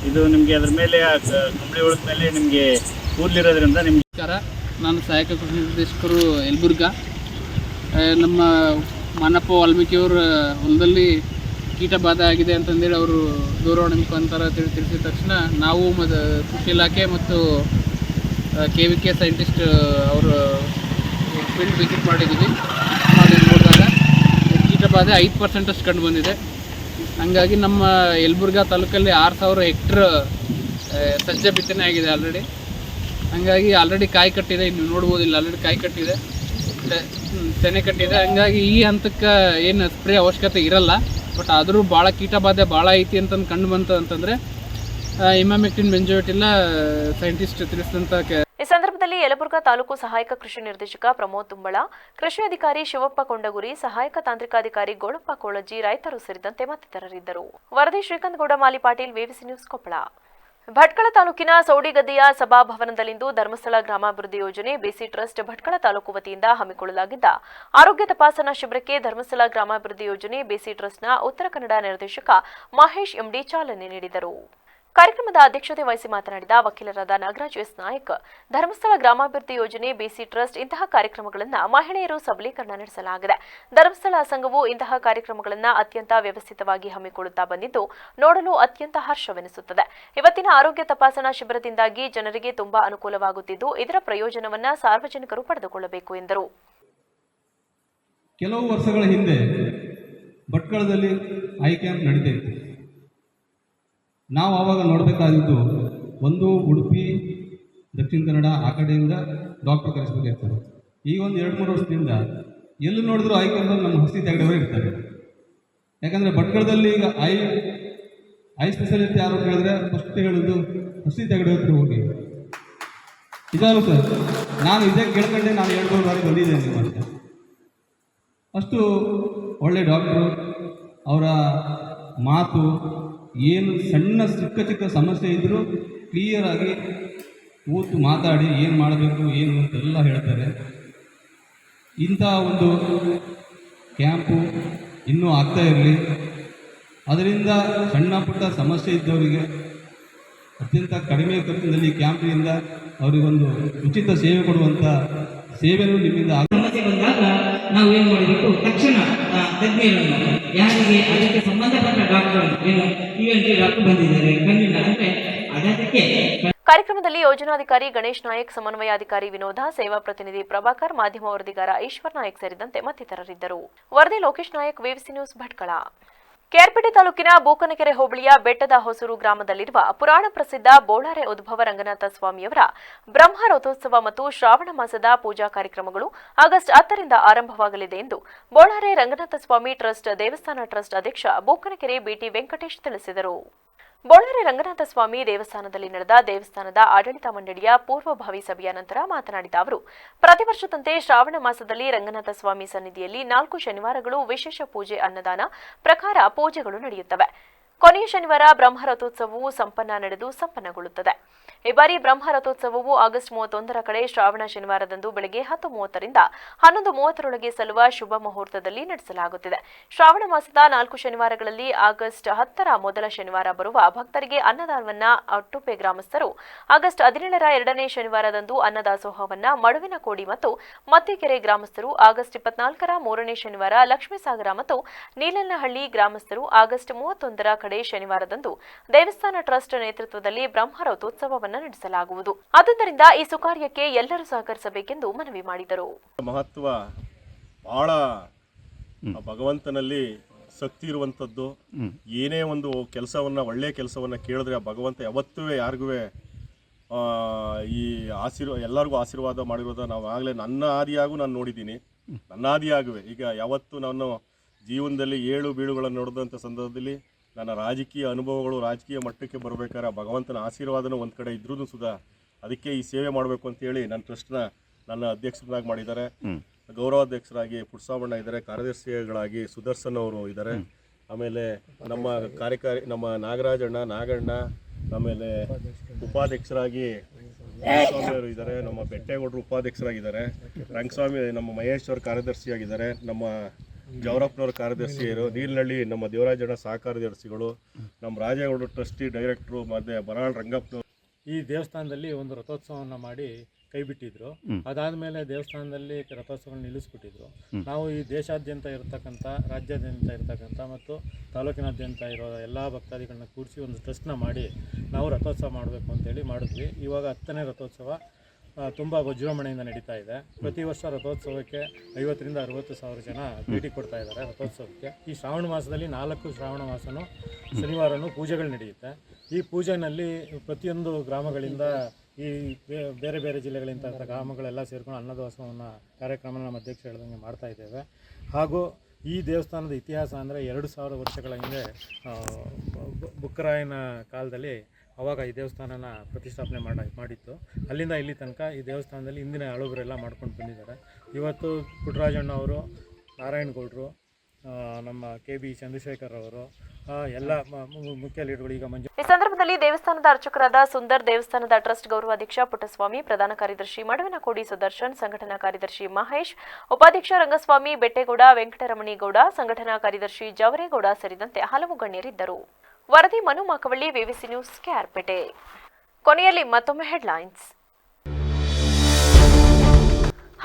ಇದು ನಿಮಗೆ ಅದ್ರ ಮೇಲೆ ಕಂಬಳಿ ಹುಳದ ಮೇಲೆ ನಿಮಗೆ ಕೂದಲಿರೋದ್ರಿಂದ ನಿಮಗೆ. ನಾನು ಸಹಾಯಕ ಕೃಷಿ ನಿರ್ದೇಶಕರು ಯಲಬುರ್ಗಾ. ನಮ್ಮ ಮಾನಪ್ಪ ವಾಲ್ಮೀಕಿಯವರ ಹೊಲದಲ್ಲಿ ಕೀಟ ಬಾಧೆ ಆಗಿದೆ ಅಂತಂದೇಳಿ ಅವರು ದೂರವಾಣಿ ಮುಖಾಂತರ ತಿಳಿಸಿದ ತಕ್ಷಣ ನಾವು ಮತ್ತು ಕೃಷಿ ಇಲಾಖೆ ಮತ್ತು KVK ಸೈಂಟಿಸ್ಟ್ ಅವರು ಫೀಲ್ಡ್ ವಿಸಿಟ್ ಮಾಡಿದ್ದೀವಿ. ನೋಡಿದಾಗ ಕೀಟ ಬಾಧೆ 5% ಅಷ್ಟು ಕಂಡು ಬಂದಿದೆ. ಹಾಗಾಗಿ ನಮ್ಮ ಯಲಬುರ್ಗಾ ತಾಲೂಕಲ್ಲಿ 6,000 ಹೆಕ್ಟರ್ ಸಜ್ಜೆ ಬಿತ್ತನೆ ಆಗಿದೆ ಆಲ್ರೆಡಿ. ಹಾಗಾಗಿ ಆಲ್ರೆಡಿ ಕಾಯಿ ಕಟ್ಟಿದೆ, ಇನ್ನು ನೋಡ್ಬೋದು ಇಲ್ಲಿ ಆಲ್ರೆಡಿ ಕಾಯಿ ಕಟ್ಟಿದೆ, ತೆನೆ ಕಟ್ಟಿದೆ. ಹಾಗಾಗಿ ಈ ಹಂತಕ್ಕೆ ಏನು ಸ್ಪ್ರೇ ಅವಶ್ಯಕತೆ ಇರಲ್ಲ. ಬಟ್ ಆದರೂ ಭಾಳ ಕೀಟ ಬಾಧೆ ಭಾಳ ಐತಿ ಅಂತಂದು ಕಂಡು ಬಂತು ಅಂತಂದರೆ ಇಮಾಮೆಕ್ಟಿನ್ ಬೆಂಜೋಯೇಟ್ ಇಲ್ಲ ಸೈಂಟಿಸ್ಟ್ ತಿಳಿಸಿದಂಥ. ಈ ಸಂದರ್ಭದಲ್ಲಿ ಯಲಬುರ್ಗಾ ತಾಲೂಕು ಸಹಾಯಕ ಕೃಷಿ ನಿರ್ದೇಶಕ ಪ್ರಮೋದ್ ತುಂಬಳ, ಕೃಷಿ ಅಧಿಕಾರಿ ಶಿವಪ್ಪ ಕೊಂಡಗುರಿ, ಸಹಾಯಕ ತಾಂತ್ರಿಕಾಧಿಕಾರಿ ಗೋಳಪ್ಪ ಕೋಳಜ್ಜಿ, ರೈತರು ಸೇರಿದಂತೆ ಮತ್ತಿತರರಿದ್ದರು. ವರದಿ ಶ್ರೀಕಾಂತ್ ಗೌಡ ಮಾಲಿ ಪಾಟೀಲ್, ವಿವಿಸಿ ನ್ಯೂಸ್, ಕೊಪ್ಪಳ. ಭಟ್ಕಳ ತಾಲೂಕಿನ ಸೌಡಿಗದ್ದೆಯ ಸಭಾಭವನದಲ್ಲಿಂದು ಧರ್ಮಸ್ಥಳ ಗ್ರಾಮಾಭಿವೃದ್ಧಿ ಯೋಜನೆ ಬಿಸಿ ಟ್ರಸ್ಟ್ ಭಟ್ಕಳ ತಾಲೂಕು ವತಿಯಿಂದ ಹಮ್ಮಿಕೊಳ್ಳಲಾಗಿದ್ದ ಆರೋಗ್ಯ ತಪಾಸಣಾ ಶಿಬಿರಕ್ಕೆ ಧರ್ಮಸ್ಥಳ ಗ್ರಾಮಾಭಿವೃದ್ಧಿ ಯೋಜನೆ ಬಿಸಿ ಟ್ರಸ್ಟ್ನ ಉತ್ತರ ಕನ್ನಡ ನಿರ್ದೇಶಕ ಮಹೇಶ್ ಎಂಡಿ ಚಾಲನೆ ನೀಡಿದರು. ಕಾರ್ಯಕ್ರಮದ ಅಧ್ಯಕ್ಷತೆ ವಹಿಸಿ ಮಾತನಾಡಿದ ವಕೀಲರಾದ ನಾಗರಾಜ್ ಎಸ್ ನಾಯಕ್, ಧರ್ಮಸ್ಥಳ ಗ್ರಾಮಾಭಿವೃದ್ಧಿ ಯೋಜನೆ ಬಿಸಿ ಟ್ರಸ್ಟ್ ಇಂತಹ ಕಾರ್ಯಕ್ರಮಗಳನ್ನು ಮಹಿಳೆಯರು ಸಬಲೀಕರಣ ನಡೆಸಲಾಗಿದೆ. ಧರ್ಮಸ್ಥಳ ಸಂಘವು ಇಂತಹ ಕಾರ್ಯಕ್ರಮಗಳನ್ನು ಅತ್ಯಂತ ವ್ಯವಸ್ಥಿತವಾಗಿ ಹಮ್ಮಿಕೊಳ್ಳುತ್ತಾ ಬಂದಿದ್ದು ನೋಡಲು ಅತ್ಯಂತ ಹರ್ಷವೆನಿಸುತ್ತದೆ. ಇವತ್ತಿನ ಆರೋಗ್ಯ ತಪಾಸಣಾ ಶಿಬಿರದಿಂದಾಗಿ ಜನರಿಗೆ ತುಂಬಾ ಅನುಕೂಲವಾಗುತ್ತಿದ್ದು ಇದರ ಪ್ರಯೋಜನವನ್ನು ಸಾರ್ವಜನಿಕರು ಪಡೆದುಕೊಳ್ಳಬೇಕು ಎಂದರು. ಕೆಲವು ವರ್ಷಗಳ ಹಿಂದೆ ಭಟ್ಕಳದಲ್ಲಿ ಐ ಕ್ಯಾಂಪ್ ನಡೀತಾ ಇತ್ತು. ನಾವು ಆವಾಗ ನೋಡಬೇಕಾಗಿದ್ದು ಒಂದು ಉಡುಪಿ, ದಕ್ಷಿಣ ಕನ್ನಡ ಆ ಕಡೆಯಿಂದ ಡಾಕ್ಟರ್ ಕರೆಸಬೇಕಾಗ್ತಾರೆ. ಈಗ ಒಂದು 2-3 ವರ್ಷದಿಂದ ಎಲ್ಲಿ ನೋಡಿದ್ರು ಐ ಕ್ಯಾಂಪಲ್ಲಿ ನಮ್ಮ ಹಸಿ ತೆಗೆದವರೇ ಇರ್ತಾರೆ. ಯಾಕಂದರೆ ಭಟ್ಕಳದಲ್ಲಿ ಈಗ ಐ ಸ್ಪೆಷಲಿಸ್ಟ್ ಯಾರು ಕೇಳಿದ್ರೆ ಫಸ್ಟ್ ಹೇಳೋದು ಹಸಿ ತೆಗೆದು ಹತ್ರ ಹೋಗಿ. ಇದಾರು ಸರ್, ನಾನು ಇದೇ ಕೇಳ್ಕೊಂಡೆ ನಾನು 2-3 ಬಾರಿ ಬಂದಿದ್ದೇನೆ ನಿಮ್ಮ ಹತ್ರ. ಅಷ್ಟು ಒಳ್ಳೆ ಡಾಕ್ಟ್ರು, ಅವರ ಮಾತು ಏನು ಸಣ್ಣ ಚಿಕ್ಕ ಸಮಸ್ಯೆ ಇದ್ದರೂ ಕ್ಲಿಯರಾಗಿ ಕೂತು ಮಾತಾಡಿ ಏನು ಮಾಡಬೇಕು ಏನು ಅಂತೆಲ್ಲ ಹೇಳ್ತಾರೆ. ಇಂಥ ಒಂದು ಕ್ಯಾಂಪು ಇನ್ನೂ ಆಗ್ತಾ ಇರಲಿ. ಅದರಿಂದ ಸಣ್ಣ ಪುಟ್ಟ ಸಮಸ್ಯೆ ಇದ್ದವರಿಗೆ ಅತ್ಯಂತ ಕಡಿಮೆ ಖರ್ಚಿನಲ್ಲಿ ಕ್ಯಾಂಪಿನಿಂದ ಅವರಿಗೊಂದು ಉಚಿತ ಸೇವೆ ಕೊಡುವಂಥ ಸೇವೆಯೂ ನಿಮ್ಮಿಂದ ಸಮಸ್ಯೆ ಬಂದಾಗ ನಾವು ಏನು ಮಾಡಬೇಕು, ತಕ್ಷಣ ತಜ್ಞರನ್ನು ಯಾರಿಗೆ ಅದಕ್ಕೆ ಸಂಬಂಧಪಟ್ಟ ಡಾಕ್ಟರ್ ಏನು ಇವೆಂಟ್ ಡಾಕ್ಟರ್ ಬಂದಿದ್ದಾರೆ ಕಣ್ಣಿನ ಅಂದರೆ ಅದಕ್ಕೆ. ಕಾರ್ಯಕ್ರಮದಲ್ಲಿ ಯೋಜನಾಧಿಕಾರಿ ಗಣೇಶ್ ನಾಯಕ್, ಸಮನ್ವಯಾಧಿಕಾರಿ ವಿನೋದ, ಸೇವಾ ಪ್ರತಿನಿಧಿ ಪ್ರಭಾಕರ್, ಮಾಧ್ಯಮ ವರದಿಗಾರ ಈಶ್ವರ್ ನಾಯಕ್ ಸೇರಿದಂತೆ ಮತ್ತಿತರರಿದ್ದರು. ವರದಿ ಲೋಕೇಶ್ ನಾಯಕ್, ವಿವಿಸಿ ನ್ಯೂಸ್, ಭಟ್ಕಳ. ಕೆಆರ್ಪೇಟೆ ತಾಲೂಕಿನ ಬೂಕನಕೆರೆ ಹೋಬಳಿಯ ಬೆಟ್ಟದ ಹೊಸೂರು ಗ್ರಾಮದಲ್ಲಿರುವ ಪುರಾಣ ಪ್ರಸಿದ್ಧ ಬೋಳಾರೆ ಉದ್ಭವ ರಂಗನಾಥ ಸ್ವಾಮಿಯವರ ಬ್ರಹ್ಮ ರಥೋತ್ಸವ ಮತ್ತು ಶ್ರಾವಣ ಮಾಸದ ಪೂಜಾ ಕಾರ್ಯಕ್ರಮಗಳು ಆಗಸ್ಟ್ 10ರಿಂದ ಆರಂಭವಾಗಲಿದೆ ಎಂದು ಬೋಳಾರೆ ರಂಗನಾಥ ಸ್ವಾಮಿ ಟ್ರಸ್ಟ್ ದೇವಸ್ಥಾನ ಟ್ರಸ್ಟ್ ಅಧ್ಯಕ್ಷ ಬೂಕನಕೆರೆ ಬಿಟಿ ವೆಂಕಟೇಶ್ ತಿಳಿಸಿದರು. ಬೋಳಾರೆ ರಂಗನಾಥ ಸ್ವಾಮಿ ದೇವಸ್ಥಾನದಲ್ಲಿ ನಡೆದ ದೇವಸ್ಥಾನದ ಆಡಳಿತ ಮಂಡಳಿಯ ಪೂರ್ವಭಾವಿ ಸಭೆಯ ನಂತರ ಮಾತನಾಡಿದ ಅವರು, ಪ್ರತಿ ವರ್ಷದಂತೆ ಶ್ರಾವಣ ಮಾಸದಲ್ಲಿ ರಂಗನಾಥ ಸ್ವಾಮಿ ಸನ್ನಿಧಿಯಲ್ಲಿ 4 ಶನಿವಾರಗಳು ವಿಶೇಷ ಪೂಜೆ ಅನ್ನದಾನ ಪ್ರಕಾರ ಪೂಜೆಗಳು ನಡೆಯುತ್ತವೆ. ಕೊನೆಯ ಶನಿವಾರ ಬ್ರಹ್ಮರಥೋತ್ಸವವು ಸಂಪನ್ನಗೊಳ್ಳುತ್ತದೆ. ಈ ಬಾರಿ ಬ್ರಹ್ಮರಥೋತ್ಸವವು ಆಗಸ್ಟ್ 31ರ ಕಡೆ ಶ್ರಾವಣ ಶನಿವಾರದಂದು ಬೆಳಗ್ಗೆ 10:30ರಿಂದ 11:30ರೊಳಗೆ ಸಲ್ಲುವ ಶುಭ ಮುಹೂರ್ತದಲ್ಲಿ ನಡೆಸಲಾಗುತ್ತಿದೆ. ಶ್ರಾವಣ ಮಾಸದ 4 ಶನಿವಾರಗಳಲ್ಲಿ ಆಗಸ್ಟ್ 10ರ ಮೊದಲ ಶನಿವಾರ ಬರುವ ಭಕ್ತರಿಗೆ ಅನ್ನದಾನವನ್ನ ಅಟ್ಟುಪೆ ಗ್ರಾಮಸ್ಥರು, ಆಗಸ್ಟ್ 17ರ 2ನೇ ಶನಿವಾರದಂದು ಅನ್ನದಾಸೋಹವನ್ನ ಮಡುವಿನ ಕೋಡಿ ಮತ್ತು ಮತ್ತಿಕೆರೆ ಗ್ರಾಮಸ್ಥರು, ಆಗಸ್ಟ್ 24ರ 3ನೇ ಶನಿವಾರ ಲಕ್ಷ್ಮೀಸಾಗರ ಮತ್ತು ನೀಲನಹಳ್ಳಿ ಗ್ರಾಮಸ್ಥರು, ಆಗಸ್ಟ್ 31ರ ಕಡೆ ಶನಿವಾರದಂದು ದೇವಸ್ಥಾನ ಟ್ರಸ್ಟ್ ನೇತೃತ್ವದಲ್ಲಿ ಬ್ರಹ್ಮರಥೋತ್ಸವವನ್ನು ನಡೆಸಲಾಗುವುದು. ಆದ್ದರಿಂದ ಈ ಸುಕಾರ್ಯಕ್ಕೆ ಎಲ್ಲರೂ ಸಹಕರಿಸಬೇಕೆಂದು ಮನವಿ ಮಾಡಿದರು. ಮಹತ್ವ ಬಹಳ ಭಗವಂತನಲ್ಲಿ ಶಕ್ತಿ ಇರುವಂಥದ್ದು. ಏನೇ ಒಂದು ಕೆಲಸವನ್ನ, ಒಳ್ಳೆಯ ಕೆಲಸವನ್ನ ಕೇಳಿದ್ರೆ ಆ ಭಗವಂತ ಯಾವತ್ತೂ ಯಾರಿಗೂ ಈ ಎಲ್ಲರಿಗೂ ಆಶೀರ್ವಾದ ಮಾಡಿರೋದ ನಾವು ಆಗಲೇ ನನ್ನ ಆದಿಯಾಗೂ ನಾನು ನೋಡಿದ್ದೀನಿ. ನನ್ನ ಆದಿಯಾಗುವೆ ಈಗ ಯಾವತ್ತು ನಾನು ಜೀವನದಲ್ಲಿ ಏಳು ಬೀಳುಗಳನ್ನು ನೋಡಿದಂಥ ಸಂದರ್ಭದಲ್ಲಿ ನನ್ನ ರಾಜಕೀಯ ಅನುಭವಗಳು ರಾಜಕೀಯ ಮಟ್ಟಕ್ಕೆ ಬರಬೇಕಾದ್ರೆ ಭಗವಂತನ ಆಶೀರ್ವಾದನೂ ಒಂದು ಕಡೆ ಇದ್ರೂ ಸುಧಾ ಅದಕ್ಕೆ ಈ ಸೇವೆ ಮಾಡಬೇಕು ಅಂತೇಳಿ ನನ್ನ ಟ್ರಸ್ಟ್ನ ನನ್ನ ಅಧ್ಯಕ್ಷರಾಗಿ ಮಾಡಿದ್ದಾರೆ. ಗೌರವಾಧ್ಯಕ್ಷರಾಗಿ ಪುಟ್ಸಾಮಣ್ಣ ಇದ್ದಾರೆ, ಕಾರ್ಯದರ್ಶಿಗಳಾಗಿ ಸುದರ್ಶನ್ ಅವರು ಇದ್ದಾರೆ, ಆಮೇಲೆ ನಮ್ಮ ನಾಗಣ್ಣ, ಆಮೇಲೆ ಉಪಾಧ್ಯಕ್ಷರಾಗಿ ರಂಗಸ್ವಾಮಿ ಅವರು ಇದ್ದಾರೆ, ನಮ್ಮ ಬೆಟ್ಟೇಗೌಡರು ಉಪಾಧ್ಯಕ್ಷರಾಗಿದ್ದಾರೆ, ರಂಗಸ್ವಾಮಿ ನಮ್ಮ ಮಹೇಶ್ ಅವರು ಕಾರ್ಯದರ್ಶಿಯಾಗಿದ್ದಾರೆ, ನಮ್ಮ ಜವರಪ್ಪನವ್ರ ಕಾರ್ಯದರ್ಶಿಯರು, ನೀಲನಹಳ್ಳಿ ನಮ್ಮ ದೇವರಾಜಣ್ಣ ಸಹ ಕಾರ್ಯದರ್ಶಿಗಳು, ನಮ್ಮ ರಾಜೇಗೌಡರು ಟ್ರಸ್ಟಿ ಡೈರೆಕ್ಟ್ರು, ಮತ್ತು ಬರಾಳ್ ರಂಗಪ್ಪನವರು. ಈ ದೇವಸ್ಥಾನದಲ್ಲಿ ಒಂದು ರಥೋತ್ಸವವನ್ನು ಮಾಡಿ ಕೈ ಬಿಟ್ಟಿದ್ರು. ಅದಾದಮೇಲೆ ದೇವಸ್ಥಾನದಲ್ಲಿ ರಥೋತ್ಸವವನ್ನು ನಿಲ್ಲಿಸ್ಬಿಟ್ಟಿದ್ರು. ನಾವು ಈ ದೇಶಾದ್ಯಂತ ಇರತಕ್ಕಂಥ, ರಾಜ್ಯಾದ್ಯಂತ ಇರತಕ್ಕಂಥ ಮತ್ತು ತಾಲೂಕಿನಾದ್ಯಂತ ಇರೋ ಎಲ್ಲ ಭಕ್ತಾದಿಗಳನ್ನ ಕೂಡಿಸಿ ಒಂದು ಟ್ರಸ್ಟ್ನ ಮಾಡಿ ನಾವು ರಥೋತ್ಸವ ಮಾಡಬೇಕು ಅಂತೇಳಿ ಮಾಡಿದ್ವಿ. ಇವಾಗ 10ನೇ ರಥೋತ್ಸವ ತುಂಬ ವಿಜೃಂಭಣೆಯಿಂದ ನಡೀತಾ ಇದೆ. ಪ್ರತಿ ವರ್ಷ ರಥೋತ್ಸವಕ್ಕೆ 50,000 to 60,000 ಜನ ಭೇಟಿ ಕೊಡ್ತಾ ಇದ್ದಾರೆ ರಥೋತ್ಸವಕ್ಕೆ. ಈ ಶ್ರಾವಣ ಮಾಸದಲ್ಲಿ 4 ಶ್ರಾವಣ ಮಾಸನೂ ಶನಿವಾರನೂ ಪೂಜೆಗಳು ನಡೆಯುತ್ತೆ. ಈ ಪೂಜೆಯಲ್ಲಿ ಪ್ರತಿಯೊಂದು ಗ್ರಾಮಗಳಿಂದ, ಈ ಬೇರೆ ಬೇರೆ ಜಿಲ್ಲೆಗಳಿಂದ ಗ್ರಾಮಗಳೆಲ್ಲ ಸೇರ್ಕೊಂಡು ಅನ್ನದಾಸೋಹವನ್ನು ಕಾರ್ಯಕ್ರಮ ನಮ್ಮ ಅಧ್ಯಕ್ಷ ಹೇಳ್ದಂಗೆ ಮಾಡ್ತಾ ಇದ್ದೇವೆ. ಹಾಗೂ ಈ ದೇವಸ್ಥಾನದ ಇತಿಹಾಸ ಅಂದರೆ 2,000 ವರ್ಷಗಳ ಹಿಂದೆ ಬುಕ್ಕರಾಯನ ಕಾಲದಲ್ಲಿ ಅವಾಗ ಈ ದೇವಸ್ಥಾನನ ಪ್ರತಿಷ್ಠಾಪನೆ ಮಾಡಿತ್ತು. ಅಲ್ಲಿಂದ ಇಲ್ಲಿ ತನಕ ಈ ದೇವಸ್ಥಾನದಲ್ಲಿ ಹಿಂದಿನ ಹಳಬರೆಲ್ಲ ಮಾಡ್ಕೊಂಡು ಬಂದಿದ್ದಾರೆ. ಇವತ್ತು ಪುಟ್ಟರಾಜಣ್ಣ ಅವರು, ನಾರಾಯಣಗೌಡರು, ನಮ್ಮ KB ಚಂದ್ರಶೇಖರ್ ಅವರು ಎಲ್ಲ ಮುಖ್ಯ ಲೀಡರ್ಗಳು ಈಗ ಈ ಸಂದರ್ಭದಲ್ಲಿ ದೇವಸ್ಥಾನದ ಅರ್ಚಕರಾದ ಸುಂದರ್, ದೇವಸ್ಥಾನದ ಟ್ರಸ್ಟ್ ಗೌರವಾಧ್ಯಕ್ಷ ಪುಟ್ಟಸ್ವಾಮಿ, ಪ್ರಧಾನ ಕಾರ್ಯದರ್ಶಿ ಮಡುವಿನಕೋಡಿ ಸುದರ್ಶನ್, ಸಂಘಟನಾ ಕಾರ್ಯದರ್ಶಿ ಮಹೇಶ್, ಉಪಾಧ್ಯಕ್ಷ ರಂಗಸ್ವಾಮಿ, ಬೆಟ್ಟೇಗೌಡ, ವೆಂಕಟರಮಣಿಗೌಡ, ಸಂಘಟನಾ ಕಾರ್ಯದರ್ಶಿ ಜವರೇಗೌಡ ಸೇರಿದಂತೆ ಹಲವು ಗಣ್ಯರಿದ್ದರು. ವರದಿ ಮನು ಮಾಕವಳ್ಳಿ, ವಿವಿಸಿ ನ್ಯೂಸ್, ಕೆಆರ್ಪೇಟೆ. ಕೊನೆಯಲ್ಲಿ ಮತ್ತೊಮ್ಮೆ ಹೆಡ್ಲೈನ್ಸ್.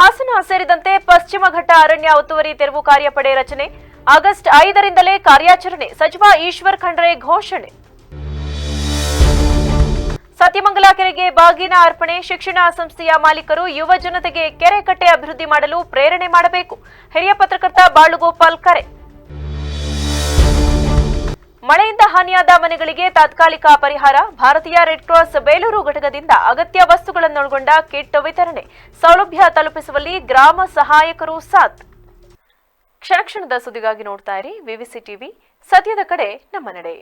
ಹಾಸನ ಸೇರಿದಂತೆ ಪಶ್ಚಿಮ ಘಟ್ಟ ಅರಣ್ಯ ಒತ್ತುವರಿ ತೆರವು ಕಾರ್ಯಪಡೆ ರಚನೆ, ಆಗಸ್ಟ್ 5ರಿಂದಲೇ ಕಾರ್ಯಾಚರಣೆ, ಸಚಿವ ಈಶ್ವರ್ ಖಂಡ್ರೆ ಘೋಷಣೆ. ಸತ್ಯಮಂಗಲ ಕೆರೆಗೆ ಬಾಗಿನ ಅರ್ಪಣೆ, ಶಿಕ್ಷಣ ಸಂಸ್ಥೆಯ ಮಾಲೀಕರು ಯುವ ಜನತೆಗೆ ಕೆರೆ ಕಟ್ಟೆ ಅಭಿವೃದ್ಧಿ ಮಾಡಲು ಪ್ರೇರಣೆ ಮಾಡಬೇಕು, ಹಿರಿಯ ಪತ್ರಕರ್ತ ಬಾಳುಗೋಪಾಲ್ ಕರೆ. ಮಳೆಯಿಂದ ಹಾನಿಯಾದ ಮನೆಗಳಿಗೆ ತಾತ್ಕಾಲಿಕ ಪರಿಹಾರ. ಭಾರತೀಯ ರೆಡ್ ಕ್ರಾಸ್ ಬೇಲೂರು ಘಟಕದಿಂದ ಅಗತ್ಯ ವಸ್ತುಗಳನ್ನೊಳಗೊಂಡ ಕಿಟ್ ವಿತರಣೆ. ಸೌಲಭ್ಯ ತಲುಪಿಸುವಲ್ಲಿ ಗ್ರಾಮ ಸಹಾಯಕರು ಸಾಥ್. ಕ್ಷಣ ಕ್ಷಣದ ಸುದ್ದಿಗಾಗಿ ನೋಡ್ತಾ ಇರಿ ವಿವಿಸಿ ಟಿವಿ. ಸತ್ಯದ ಕಡೆ ನಮ್ಮ ನಡೆ.